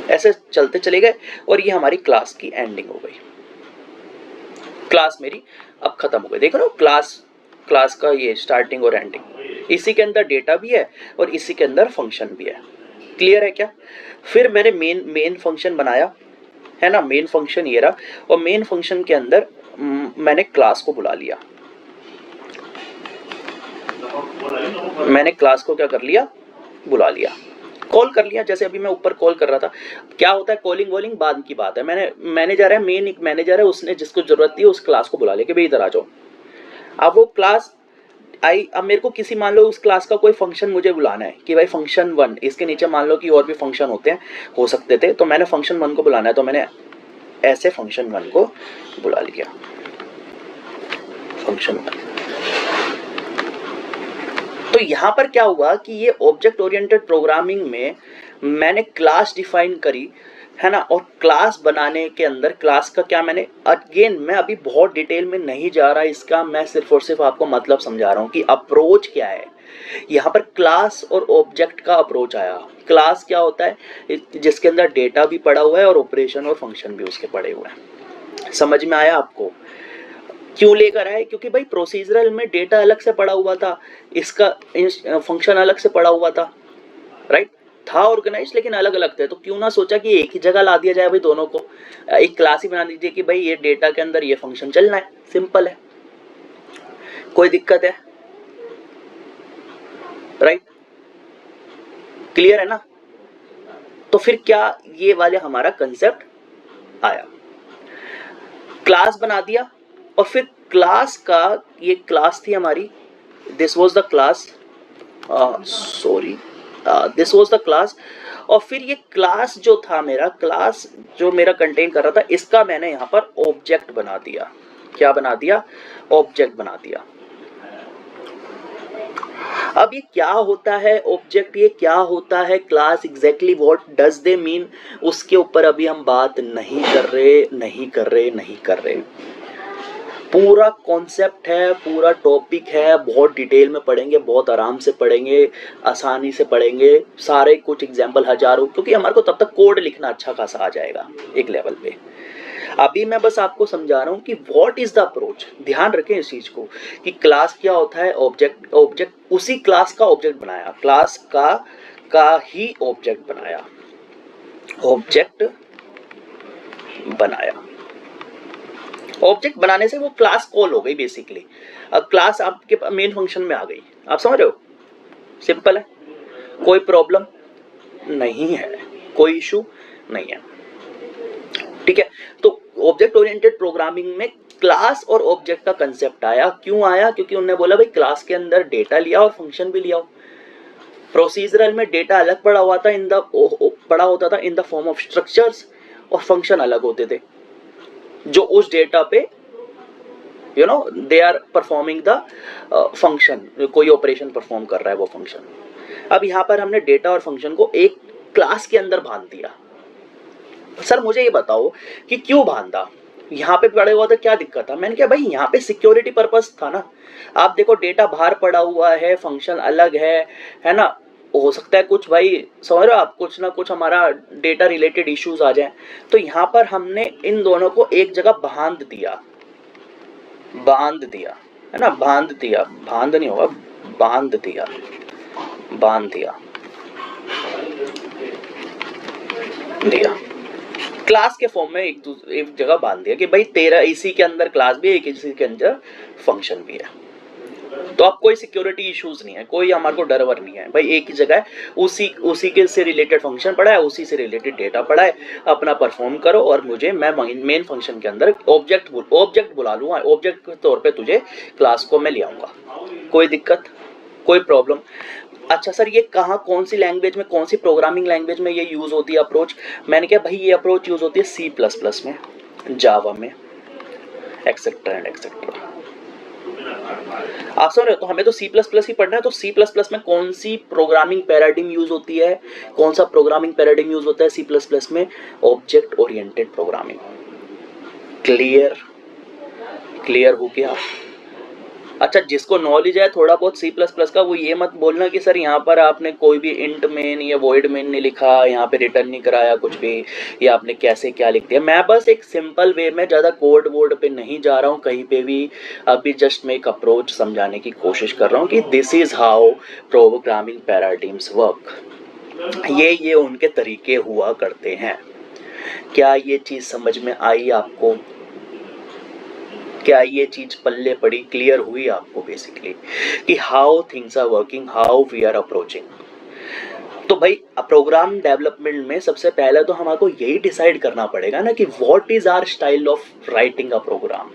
[SPEAKER 1] ऐसे चलते चले गए। और ये हमारी क्लास की एंडिंग हो गई, क्लास मेरी अब खत्म हो गई। देखो ना, क्लास का ये स्टार्टिंग और एंडिंग, इसी के अंदर डेटा भी है और इसी के अंदर फंक्शन भी है, क्लियर है क्या। फिर मैंने मेन फंक्शन बनाया, है ना, मेन फंक्शन ये रहा, और मेन फंक्शन के अंदर मैंने क्लास को बुला लिया, मैंने क्लास को क्या कर लिया, बुला लिया, कॉल कर लिया। जैसे अभी मैं ऊपर कॉल कर रहा था, क्या होता है कॉलिंग वॉलिंग बाद की बात है, मैंने मैनेजर है, मेन एक मैनेजर है, उसने जिसको जरूरत थी उस क्लास को बुला लिया कि भाई इधर आ जाओ। अब वो क्लास आई, अब मेरे को किसी मान लो उस क्लास का कोई फंक्शन मुझे बुलाना है कि भाई फंक्शन 1, इसके नीचे मान लो कि और भी फंक्शन हो सकते थे, तो मैंने फंक्शन 1 को बुलाना है, तो मैंने ऐसे फंक्शन 1 को बुला लिया, फंक्शन 1। तो यहां पर क्या हुआ कि ये ऑब्जेक्ट ओरिएंटेड प्रोग्रामिंग में मैंने क्लास डिफाइन करी, है ना, और क्लास बनाने के अंदर क्लास का क्या मैंने, अगेन मैं अभी बहुत डिटेल में नहीं जा रहा इसका, मैं सिर्फ और सिर्फ आपको मतलब समझा रहा हूं कि अप्रोच क्या है। यहाँ पर क्लास और ऑब्जेक्ट का अप्रोच आया। क्लास क्या होता है, जिसके अंदर डेटा भी पड़ा हुआ है और ऑपरेशन और फंक्शन भी उसके पड़े हुए हैं। समझ में आया आपको क्यों लेकर आए, क्योंकि भाई प्रोसीजरल में डेटा अलग से पड़ा हुआ था, इसका फंक्शन अलग से पड़ा हुआ था, राइट, था ऑर्गेनाइज लेकिन अलग अलग थे। तो क्यों ना सोचा कि एक ही जगह ला दिया जाए भाई दोनों को, एक क्लास ही बना दीजिए कि भाई ये डेटा के अंदर ये फंक्शन चलना है, सिंपल है, कोई दिक्कत है, राइट, क्लियर है ना। तो फिर क्या ये वाले हमारा कंसेप्ट आया, क्लास बना दिया, और फिर क्लास का, ये क्लास थी हमारी, this was the class, this was the class. और फिर ये क्लास जो था मेरा, क्लास जो मेरा कंटेन कर रहा था, इसका मैंने यहाँ पर ऑब्जेक्ट बना दिया। क्या बना दिया, ऑब्जेक्ट बना दिया। अब ये क्या होता है ऑब्जेक्ट, ये क्या होता है class, exactly what does they mean, उसके ऊपर अभी हम बात नहीं कर रहे। पूरा कॉन्सेप्ट है, पूरा टॉपिक है, बहुत डिटेल में पढ़ेंगे, बहुत आराम से पढ़ेंगे, आसानी से पढ़ेंगे, सारे कुछ एग्जाम्पल हजारों, क्योंकि हमारे को तब तक कोड लिखना अच्छा खासा आ जाएगा एक लेवल पे। अभी मैं बस आपको समझा रहा हूँ कि व्हाट इज द अप्रोच। ध्यान रखें इस चीज को कि क्लास क्या होता है, ऑब्जेक्ट, ऑब्जेक्ट उसी क्लास का ऑब्जेक्ट बनाया, क्लास का ही ऑब्जेक्ट बनाया, ऑब्जेक्ट बनाया। ऑब्जेक्ट बनाने से वो क्लास कॉल हो गई बेसिकली। अब क्लास आपके मेन फंक्शन में आ गई। आप समझ रहे हो? सिंपल है, कोई प्रॉब्लम नहीं है, कोई इशू नहीं है। ठीक है, तो ऑब्जेक्ट ओरिएंटेड प्रोग्रामिंग में क्लास और ऑब्जेक्ट का कंसेप्ट आया। क्यों आया? क्योंकि उन्होंने बोला भाई क्लास के अंदर डेटा लिया और फंक्शन भी लिया। प्रोसीजरल में डेटा अलग पड़ा हुआ था, पड़ा होता था in the form of structures, और फंक्शन अलग होते थे जो उस डेटा पे they are performing the function, कोई ऑपरेशन परफॉर्म कर रहा है वो फंक्शन। अब यहाँ पर हमने डेटा और फंक्शन को एक क्लास के अंदर बांध दिया। सर मुझे ये बताओ कि क्यों बांधा? यहाँ पे पड़े हुआ था, क्या दिक्कत था? मैंने कहा भाई यहाँ पे सिक्योरिटी पर्पस था ना। आप देखो डेटा बाहर पड़ा हुआ है, फंक्शन अलग है ना। हो सकता है कुछ, भाई समझ रहे हो आप, कुछ ना कुछ हमारा डेटा रिलेटेड इश्यूज आ जाए, तो यहाँ पर हमने इन दोनों को एक जगह बांध दिया, है ना, बांध दिया, बांध नहीं होगा, बांध दिया, क्लास के फॉर्म में एक जगह बांध दिया कि भाई तेरा इसी के अंदर क्लास भी है, एक इसी के अंदर फंक्शन भी है। तो अब कोई सिक्योरिटी इश्यूज नहीं है, कोई हमारे को डर वर नहीं है भाई, एक ही जगह है, उसी के से रिलेटेड फंक्शन पड़ा है, उसी से रिलेटेड डेटा पड़ा है, अपना परफॉर्म करो और मुझे मैं मेन फंक्शन के अंदर ऑब्जेक्ट बुला लूंगा, ऑब्जेक्ट के तौर पे तुझे क्लास को मैं ले आऊंगा। कोई दिक्कत, कोई प्रॉब्लम? अच्छा सर ये कहाँ, कौन सी लैंग्वेज में, कौन सी प्रोग्रामिंग लैंग्वेज में ये यूज होती है अप्रोच? मैंने कहा भाई ये अप्रोच यूज होती है C++ में, जावा में, एक्सेट्रा एंड एक्सेट्रा। आप समझ रहे हो? तो हमें तो C++ ही पढ़ना है। तो C++ में कौन सी प्रोग्रामिंग पैराडिम यूज होती है, कौन सा प्रोग्रामिंग पैराडिम यूज होता है C++ में? Object oriented programming. क्लियर हो गया? अच्छा, जिसको नॉलेज है थोड़ा बहुत C++ का, वो ये मत बोलना कि सर यहाँ पर आपने कोई भी इंट मेन या वॉइड मेन नहीं लिखा, यहाँ पे रिटर्न नहीं कराया कुछ भी, या आपने कैसे क्या लिख दिया। मैं बस एक सिंपल वे में, ज़्यादा कोड वोड पे नहीं जा रहा हूँ कहीं पे भी, अभी जस्ट मैं एक अप्रोच समझाने की कोशिश कर रहा हूँ कि this is how programming paradigms work. ये उनके तरीके हुआ करते हैं। क्या ये चीज़ समझ में आई आपको? क्या ये चीज पल्ले पड़ी, क्लियर हुई आपको बेसिकली कि how things are working, how we are approaching? तो भाई प्रोग्राम डेवलपमेंट में सबसे पहले तो हमारे यही डिसाइड करना पड़ेगा ना कि what is our style of writing a program,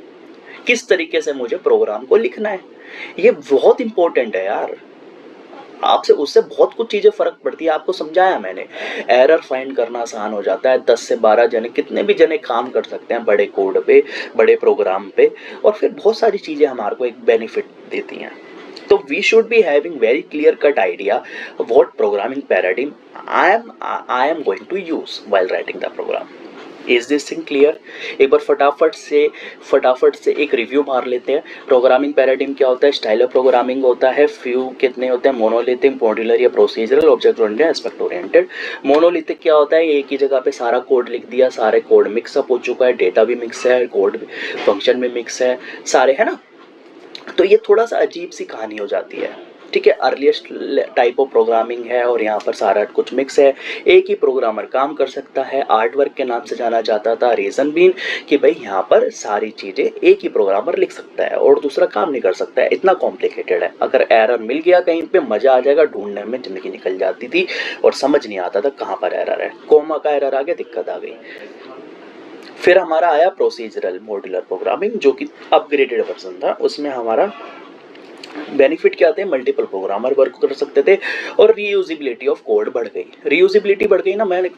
[SPEAKER 1] किस तरीके से मुझे प्रोग्राम को लिखना है। ये बहुत इंपॉर्टेंट है यार, आपसे उससे बहुत कुछ चीजें फर्क पड़ती है। आपको समझाया मैंने, एरर फाइंड करना आसान हो जाता है। 10 से 12 जने, कितने भी जने काम कर सकते हैं बड़े कोड पे, बड़े प्रोग्राम पे, और फिर बहुत सारी चीजें हमारे को एक बेनिफिट देती हैं। तो we should be having very clear cut idea what programming paradigm I am going to use while writing the program. Is this thing clear? एक बार फटाफट से एक रिव्यू मार लेते हैं। प्रोग्रामिंग पैराडिम क्या होता है? स्टाइल ऑफ प्रोग्रामिंग होता है। फ्यू कितने होते हैं? मोनोलिथिक, मॉड्यूलर या procedural, object oriented, aspect oriented. Monolithic क्या होता है? एक ही जगह पे सारा कोड लिख दिया, सारे कोड मिक्सअप हो चुका है, डेटा भी मिक्स है, कोड फंक्शन भी मिक्स है, सारे, है ना। तो ये थोड़ा सा अजीब सी कहानी हो जाती है। ठीक है, अर्लीस्ट टाइप ऑफ प्रोग्रामिंग है और यहाँ पर सारा कुछ मिक्स है। एक ही प्रोग्रामर काम कर सकता है, आर्ट वर्क के नाम से जाना जाता था। रीजन बीन कि भाई यहाँ पर सारी चीज़ें एक ही प्रोग्रामर लिख सकता है और दूसरा काम नहीं कर सकता है। इतना कॉम्प्लिकेटेड है। अगर एरर मिल गया कहीं पे, मज़ा आ जाएगा, ढूंढने में ज़िंदगी निकल जाती थी और समझ नहीं आता था कहाँ पर एरर है। कोमा का एरर आ गया, दिक्कत आ गई। फिर हमारा आया प्रोसीजरल मॉड्यूलर प्रोग्रामिंग, जो कि अपग्रेडेड वर्जन था। उसमें हमारा बेनिफिट क्या थे? मल्टीपल प्रोग्रामर वर्क कर सकते थे और रीयूजिबिलिटी ऑफ कोड बढ़ गई। रीयूजिबिलिटी बढ़ गई ना, मैंने इस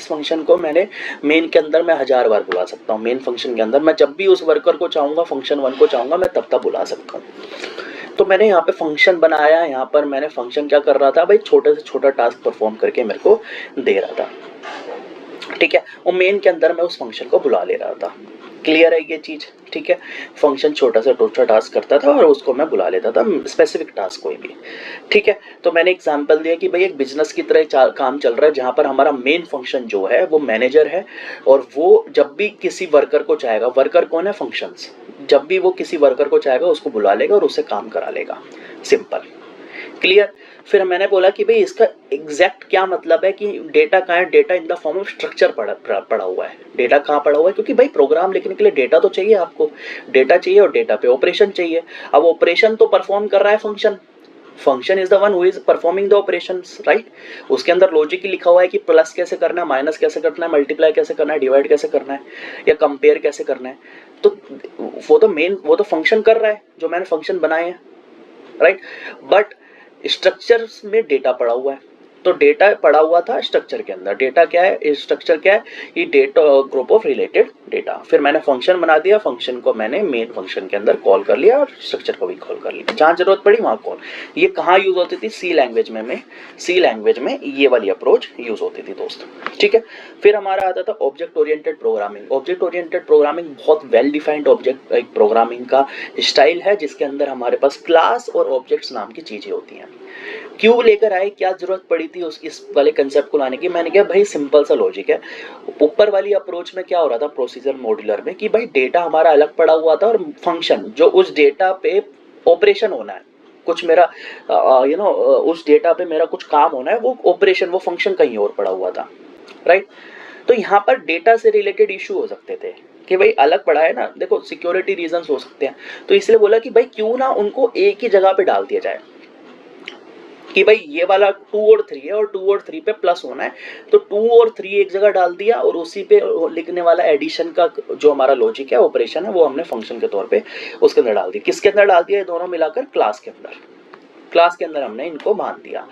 [SPEAKER 1] फंक्शन को मैंने मेन के अंदर मैं 1000 बार बुला सकता हूँ। मेन फंक्शन के अंदर मैं जब भी उस वर्कर को चाहूँगा, फंक्शन 1 को चाहूँगा, मैं तब बुला सकता हूँ। तो मैंने यहाँ पे फंक्शन बनाया, यहाँ पर मैंने फंक्शन क्या कर रहा था भाई, छोटे से छोटा टास्क परफॉर्म करके मेरे को दे रहा था। ठीक है, और मेन के अंदर मैं उस फंक्शन को बुला ले रहा था। क्लियर है ये चीज़? ठीक है, फंक्शन छोटा सा टास्क करता था और उसको मैं बुला लेता था, स्पेसिफिक टास्क कोई भी। ठीक है, तो मैंने एग्जांपल दिया कि भाई एक बिजनेस की तरह काम चल रहा है, जहाँ पर हमारा मेन फंक्शन जो है वो मैनेजर है, और वो जब भी किसी वर्कर को चाहेगा, वर्कर कौन है? फंक्शंस, जब भी वो किसी वर्कर को चाहेगा उसको बुला लेगा और उससे काम करा लेगा। Simple, clear. फिर मैंने बोला कि भाई इसका एग्जैक्ट क्या मतलब है कि डेटा कहाँ है? Data in the form of structure पड़ा हुआ है। डेटा कहाँ पड़ा हुआ है? क्योंकि भाई प्रोग्राम लिखने के लिए डेटा तो चाहिए, आपको डेटा चाहिए और डेटा पे ऑपरेशन चाहिए। अब ऑपरेशन तो परफॉर्म कर रहा है function, function is the one who is performing the operations, right. उसके अंदर लॉजिक ही लिखा हुआ है कि प्लस कैसे करना है, माइनस कैसे करना है, मल्टीप्लाई कैसे करना है, डिवाइड कैसे करना है, या कंपेयर कैसे करना है। तो वो तो फंक्शन कर रहा है जो मैंने फंक्शन बनाए हैं, राइट। बट स्ट्रक्चर्स में डेटा पड़ा हुआ है, तो डेटा पड़ा हुआ था स्ट्रक्चर के अंदर। डेटा क्या है? स्ट्रक्चर क्या है? ये data group of related data. फिर मैंने फंक्शन बना दिया, फंक्शन को मैंने मेन फंक्शन के अंदर कॉल कर लिया और स्ट्रक्चर को भी कॉल कर लिया, जहां जरूरत पड़ी वहां कॉल। ये कहाँ यूज होती थी? सी लैंग्वेज में सी लैंग्वेज में ये वाली अप्रोच यूज होती थी दोस्त, ठीक है। फिर हमारा आता था object oriented programming. Object oriented programming बहुत वेल डिफाइंड ऑब्जेक्ट एक प्रोग्रामिंग का स्टाइल है, जिसके अंदर हमारे पास क्लास और ऑब्जेक्ट्स नाम की चीजें होती हैं। क्यों लेकर आए, क्या जरूरत पड़ी थी उस इस वाले कंसेप्ट को लाने की? मैंने कहा भाई सिंपल सा लॉजिक है। ऊपर वाली अप्रोच में क्या हो रहा था प्रोसीजर मॉड्यूलर में, कि भाई डेटा हमारा अलग पड़ा हुआ था और फंक्शन जो उस डेटा पे ऑपरेशन होना है, कुछ मेरा उस डेटा पे मेरा कुछ काम होना है, वो ऑपरेशन वो फंक्शन कहीं और पड़ा हुआ था, राइट। तो यहाँ पर डेटा से रिलेटेड इशू हो सकते थे कि भाई अलग पड़ा है ना, देखो सिक्योरिटी रीजंस हो सकते हैं, तो इसलिए बोला कि भाई क्यों ना उनको एक ही जगह पे डाल दिया जाए, कि भाई ये वाला 2 और 3 है और 2 और 3 पे प्लस होना है, तो 2 और 3 एक जगह डाल दिया और उसी पे लिखने वाला एडिशन का जो हमारा लॉजिक है, ऑपरेशन है, वो हमने फंक्शन के तौर पे उसके अंदर डाल दिया। किसके अंदर डाल दिया? ये दोनों मिलाकर क्लास के अंदर। क्लास के अंदर हमने इनको बांध दिया।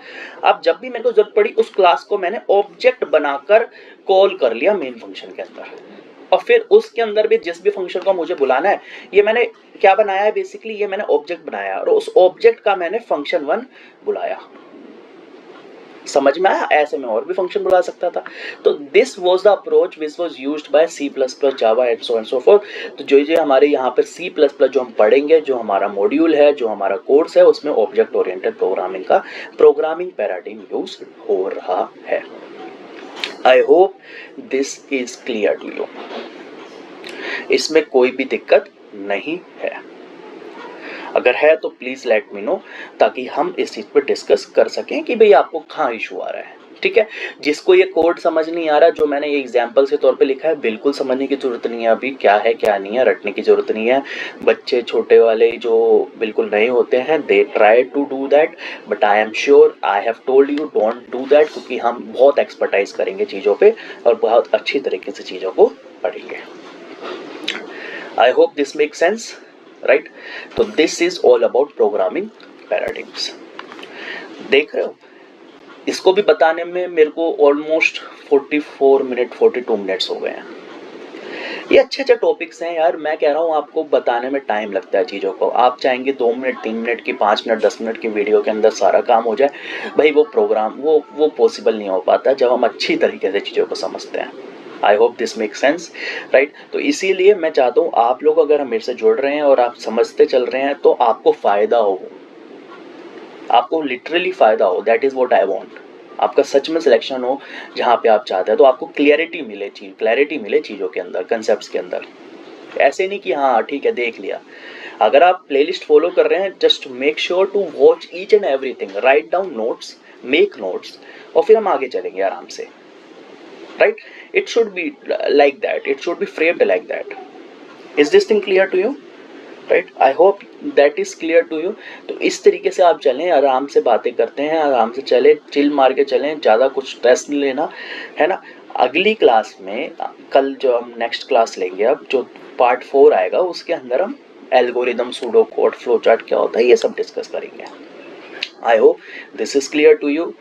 [SPEAKER 1] अब जब भी मेरे को जरूरत पड़ी उस क्लास को मैंने ऑब्जेक्ट बनाकर कॉल कर लिया मेन फंक्शन के अंदर, और फिर उसके अंदर भी जिस भी फंक्शन को मुझे बुलाना है, ये मैंने क्या बनाया है? बेसिकली ये मैंने ऑब्जेक्ट बनाया और उस ऑब्जेक्ट का मैंने फंक्शन 1 बुलाया। समझ में आया? ऐसे में और भी फंक्शन बुला सकता था। तो this was the approach which was used by C plus plus, Java and so forth. तो जो हमारे यहाँ पर सी प्लस प्लस जो हम पढ़ेंगे, जो हमारा मॉड्यूल है, जो हमारा कोर्स है, उसमें ऑब्जेक्ट ओरिएंटेड प्रोग्रामिंग का प्रोग्रामिंग पैराडाइम यूज हो रहा है। I hope this is clear to you. इसमें कोई भी दिक्कत नहीं है। अगर है तो प्लीज लेट मी नो, ताकि हम इस चीज पर डिस्कस कर सकें कि भाई आपको कहाँ इशू आ रहा है, ठीक है। जिसको ये कोड समझ नहीं आ रहा, जो मैंने ये एग्जांपल के तौर पे लिखा है, बिल्कुल समझने की जरूरत नहीं है, अभी क्या है क्या नहीं है रटने की जरूरत नहीं है। बच्चे छोटे वाले जो बिल्कुल नए होते हैं, they try to do that, but I am sure, I have told you don't do that, क्योंकि हम बहुत एक्सपर्टाइज करेंगे चीज़ों पे और बहुत अच्छी तरीके से चीज़ों को पढ़ेंगे। I hope this make sense, right. तो this is all about programming paradigms. देख रहे हो, इसको भी बताने में मेरे को ऑलमोस्ट 44 मिनट 42 मिनट्स हो गए हैं। ये अच्छे अच्छे टॉपिक्स हैं यार, मैं कह रहा हूँ आपको बताने में टाइम लगता है चीज़ों को। आप चाहेंगे 2 मिनट 3 मिनट की 5 मिनट 10 मिनट की वीडियो के अंदर सारा काम हो जाए, भाई वो प्रोग्राम वो पॉसिबल नहीं हो पाता जब हम अच्छी तरीके से चीज़ों को समझते हैं। आई hope this make sense, right. तो इसीलिए मैं चाहता हूँ आप लोग अगर मेरे से जुड़ रहे हैं और आप समझते चल रहे हैं तो आपको फ़ायदा हो, आपको लिटरली फ़ायदा हो। That is what I want. आपका सच में सिलेक्शन हो जहाँ पे आप चाहते हैं, तो आपको क्लैरिटी मिले चीज़ों के अंदर, कंसेप्ट्स के अंदर। ऐसे नहीं कि हाँ ठीक है देख लिया। अगर आप प्लेलिस्ट फॉलो कर रहे हैं, just make sure to watch each and everything, write down notes, make notes, और फिर हम आगे चलेंगे आराम से, right. It should be like that, it should be framed like that. Is this thing clear to you? Right, I hope that is clear to you. तो इस तरीके से आप चलें, आराम से बातें करते हैं, आराम से चले, चिल मार के चलें, ज़्यादा कुछ स्ट्रेस नहीं लेना है ना। अगली क्लास में, कल जो हम नेक्स्ट क्लास लेंगे, अब जो पार्ट 4 आएगा, उसके अंदर हम algorithm, pseudo code, flow chart क्या होता है, ये सब डिस्कस करेंगे। I hope this is clear to you.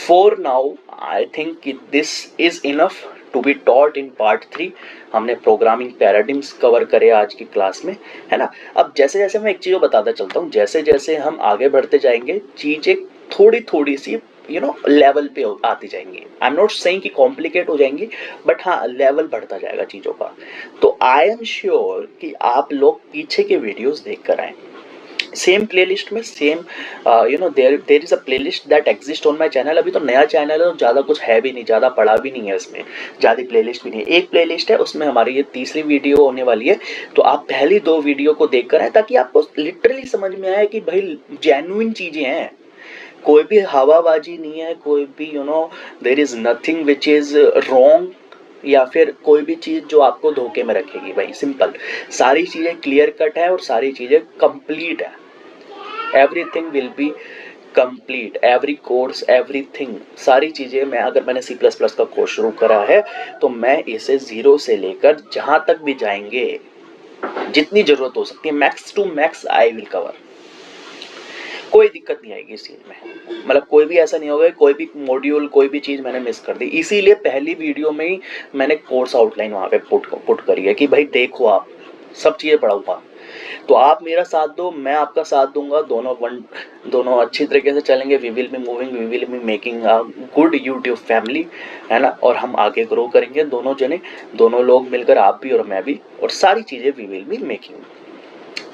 [SPEAKER 1] For now I think this is enough to be taught in part 3। हमने प्रोग्रामिंग पैराडिग्म्स कवर करे आज की क्लास में, है ना। अब जैसे जैसे मैं एक चीज़ बताता चलता हूँ, जैसे जैसे हम आगे बढ़ते जाएंगे, चीज़ें थोड़ी थोड़ी सी लेवल पे आती जाएंगी। आई एम नॉट सेइंग कि कॉम्प्लिकेट हो जाएंगी, बट हाँ लेवल बढ़ता जाएगा चीज़ों का। तो आई एम श्योर कि आप लोग पीछे के वीडियोस देख कर आए, सेम प्लेलिस्ट में same there is a playlist that exist on my channel. अभी तो नया चैनल है और ज़्यादा कुछ है भी नहीं, ज़्यादा पड़ा भी नहीं है इसमें, ज़्यादा प्लेलिस्ट भी नहीं है। एक प्लेलिस्ट है, उसमें हमारी ये तीसरी वीडियो होने वाली है। तो आप पहली 2 वीडियो को देख कर आए ताकि आपको लिटरली समझ में आए कि भाई जेन्युइन चीज़ें हैं, कोई भी हवाबाजी नहीं है, कोई भी there is nothing which is wrong, या फिर कोई भी चीज़ जो आपको धोखे में रखेगी। भाई सिंपल, सारी चीज़ें क्लियर कट है और सारी चीज़ें कंप्लीट है। Everything will be complete, every course everything, सारी चीज़ें। मैंने C++ का कोर्स शुरू करा है तो मैं इसे 0 से लेकर जहाँ तक भी जाएंगे, जितनी ज़रूरत हो सकती है, max to max I will cover. कोई दिक्कत नहीं आएगी इस चीज़ में, मतलब कोई भी ऐसा नहीं होगा कोई भी मॉड्यूल कोई भी चीज़ मैंने मिस कर दी। इसीलिए पहली वीडियो में ही मैंने कोर्स आउटलाइन वहाँ पे पुट करी है कि भाई देखो आप सब चीज़ें पढ़ाऊँगा, तो आप मेरा साथ दो, मैं आपका साथ दूंगा, दोनों अच्छी तरीके से चलेंगे। We will be moving, we will be making a good YouTube family, है ना। और हम आगे ग्रो करेंगे दोनों जने, दोनों लोग मिलकर, आप भी और मैं भी, और सारी चीज़ें वी विल बी मेकिंग।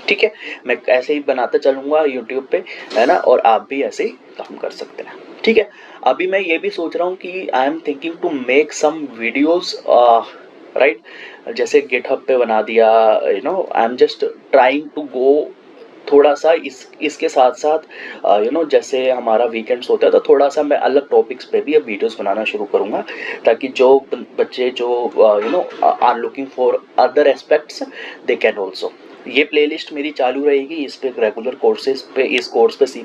[SPEAKER 1] ठीक है, मैं ऐसे ही बनाता चलूँगा यूट्यूब पे, है ना, और आप भी ऐसे ही काम कर सकते हैं। ठीक है, अभी मैं ये भी सोच रहा हूँ कि I am thinking to make some videos, right, जैसे गिटहब पे बना दिया, I am just trying to go थोड़ा सा इसके साथ साथ जैसे हमारा वीकेंड्स होता है तो थोड़ा सा मैं अलग टॉपिक्स पे भी अब वीडियोस बनाना शुरू करूँगा, ताकि जो बच्चे जो are looking for other aspects they can also. ये प्लेलिस्ट मेरी चालू रहेगी, इस पे रेगुलर कोर्सेज पे, इस कोर्स पे C++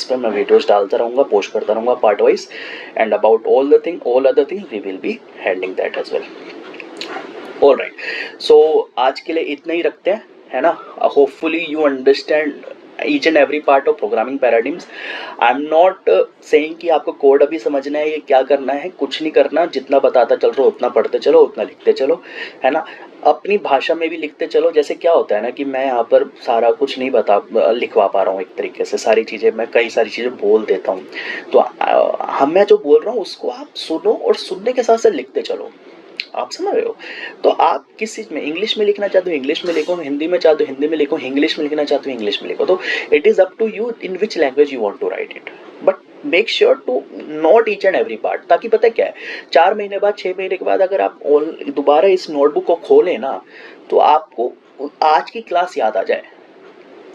[SPEAKER 1] पे मैं वीडियोस डालता रहूँगा, पोस्ट करता रहूँगा part wise, and about all other thing we will be handling that as well. All right, so आज के लिए इतना ही रखते हैं, है ना। Hopefully you understand each and every part of programming paradigms. I am not saying कि आपको कोड अभी समझना है, ये क्या करना है, कुछ नहीं करना, जितना बताता चल रहा हो उतना पढ़ते चलो, उतना लिखते चलो, है ना। अपनी भाषा में भी लिखते चलो। जैसे क्या होता है ना कि मैं यहाँ पर सारा कुछ नहीं लिखवा पा रहा हूँ, एक तरीके से सारी चीज़ें, मैं कई सारी चीज़ें बोल देता हूँ, तो मैं जो बोल रहा हूँ उसको आप सुनो और सुनने के साथ साथ लिखते चलो। आप समझ रहे हो। तो आप किस चीज़ में, इंग्लिश में लिखना चाहते हो इंग्लिश में लिखो, हिंदी में चाहते हो हिंदी में लिखो, इंग्लिश में लिखना चाहते हो इंग्लिश में लिखो। तो it is up to you in which language you want to write it, but make sure to note each and every part. ताकि पता है क्या है, 4 महीने बाद 6 महीने के बाद अगर आप दोबारा इस नोटबुक को खोलें ना, तो आपको आज की क्लास याद आ जाए।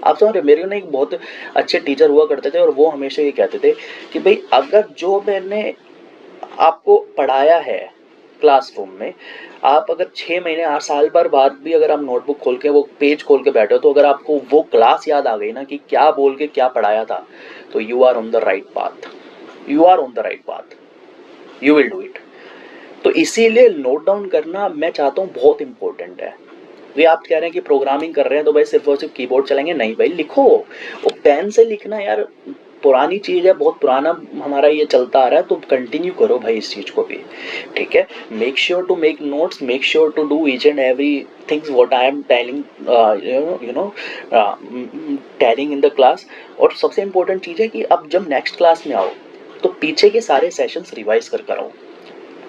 [SPEAKER 1] आप समझ रहे हो। मेरे ना एक बहुत अच्छे टीचर हुआ करते थे और वो हमेशा ये कहते थे कि भाई अगर जो मैंने आपको पढ़ाया है क्लासरूम में, आप अगर 6 महीने 8 साल पर बाद भी अगर आप नोटबुक खोल के वो पेज खोल के बैठे हो, तो अगर आपको वो क्लास याद आ गई ना कि क्या बोल के क्या पढ़ाया था, तो you are on the right path, you are on the right path, you will do it. तो इसीलिए नोट डाउन करना मैं चाहता हूँ बहुत इंपॉर्टेंट है। वे आप कह रहे हैं कि प्रोग्रामिंग कर रहे हैं तो भाई सिर्फ और सिर्फ कीबोर्ड चलाएंगे, नहीं भाई लिखो, वो पेन से लिखना यार पुरानी चीज़ है, बहुत पुराना हमारा ये चलता आ रहा है, तो कंटिन्यू करो भाई इस चीज़ को भी। ठीक है, make sure to make notes, make sure to do each and every things what I am telling, telling in the class. और सबसे इंपॉर्टेंट चीज़ है कि अब जब नेक्स्ट क्लास में आओ तो पीछे के सारे सेशंस रिवाइज कर आओ।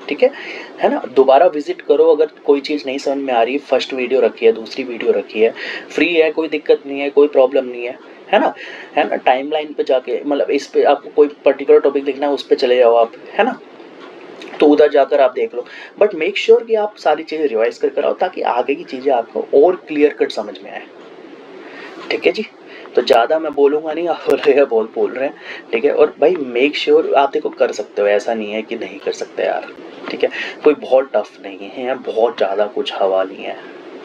[SPEAKER 1] ठीक है ना। दोबारा विजिट करो, अगर कोई चीज़ नहीं समझ में आ रही, फर्स्ट वीडियो रखी है, दूसरी वीडियो रखी है, फ्री है, कोई दिक्कत नहीं है, कोई प्रॉब्लम नहीं है ना। है ना, टाइमलाइन पे जाके, मतलब इस पे आपको कोई पर्टिकुलर टॉपिक देखना है उस पे चले जाओ आप, है ना, तो उधर जाकर आप देख लो। बट मेक श्योर कि आप सारी चीज़ें रिवाइज कर आओ ताकि आगे की चीज़ें आपको और क्लियर कट समझ में आए। ठीक है जी, तो ज़्यादा मैं बोलूँगा नहीं, आप बहुत बोल रहे हैं। ठीक है, और भाई मेक श्योर आप देखो कर सकते हो, ऐसा नहीं है कि नहीं कर सकते यार। ठीक है, कोई बहुत टफ नहीं है, बहुत ज़्यादा कुछ हवा नहीं है।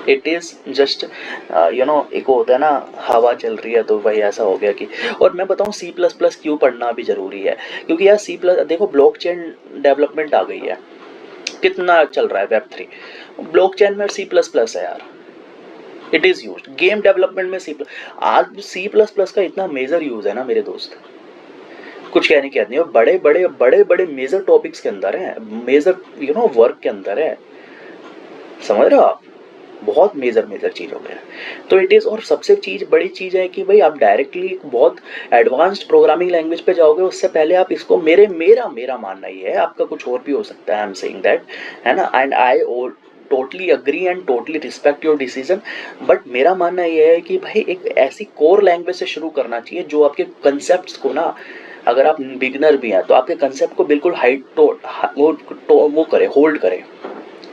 [SPEAKER 1] इट इज़ जस्ट एक होता है ना, हवा चल रही है तो भाई ऐसा हो गया कि। और मैं बताऊँ C++ क्यों पढ़ना भी ज़रूरी है, क्योंकि यार C++ देखो ब्लॉकचेन डेवलपमेंट आ गई है, कितना चल रहा है Web3, ब्लॉकचेन में C++ है यार। It is use game development में आज C++ का इतना मेजर यूज़ है ना मेरे दोस्त, कुछ कहने की बात नहीं। और बड़े मेजर टॉपिक्स के अंदर है, मेजर वर्क के अंदर है, समझ रहे हो आप। बहुत मेजर चीज़ हो गया है। तो इट इज़, और सबसे बड़ी चीज़ है कि भाई आप डायरेक्टली एक बहुत एडवांस्ड प्रोग्रामिंग लैंग्वेज पे जाओगे, उससे पहले आप इसको, मेरा मानना ये है, आपका कुछ और भी हो सकता है, आई एम सेइंग दैट, है ना, and I totally agree and totally respect your decision, but मेरा मानना ये है कि भाई एक ऐसी कोर लैंग्वेज से शुरू करना चाहिए जो आपके कंसेप्ट को ना, अगर आप बिगनर भी हैं तो आपके कंसेप्ट को बिल्कुल वो करे, होल्ड करे,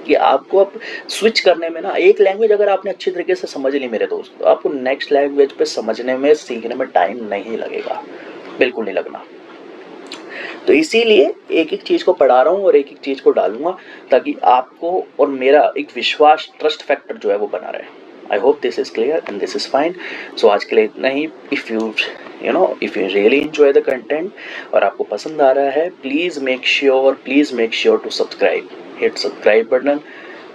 [SPEAKER 1] कि आपको अब स्विच करने में ना, एक लैंग्वेज अगर आपने अच्छी तरीके से समझ ली मेरे दोस्त, तो आपको नेक्स्ट लैंग्वेज पे समझने में, सीखने में टाइम नहीं लगेगा, बिल्कुल नहीं लगना। तो इसीलिए एक एक चीज़ को पढ़ा रहा हूँ और एक एक चीज़ को डालूंगा, ताकि आपको और मेरा एक विश्वास, ट्रस्ट फैक्टर जो है वो बना रहे। I hope this is clear and this is fine. So आज के लिए इतना ही। If you if you really enjoy the content और आपको पसंद आ रहा है, please make sure to subscribe, hit subscribe button,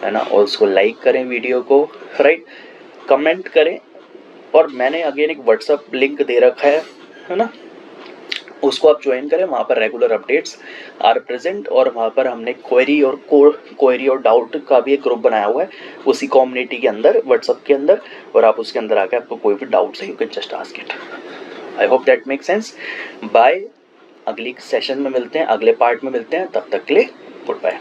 [SPEAKER 1] है ना, और उसको लाइक करें वीडियो को, राइट, कमेंट करें, और मैंने अगेन एक व्हाट्सअप लिंक दे रखा है ना, उसको आप ज्वाइन करें, वहाँ पर रेगुलर अपडेट्स आर प्रेजेंट, और वहाँ पर हमने क्वेरी और डाउट का भी एक ग्रुप बनाया हुआ है उसी कम्युनिटी के अंदर, व्हाट्सअप के अंदर, और आप उसके अंदर आकर आपको कोई भी डाउट्स है, you can just ask it. I hope that make sense. Bye, अगली सेशन में मिलते हैं, अगले पार्ट में मिलते हैं, तब तक के लिए गुड बाय।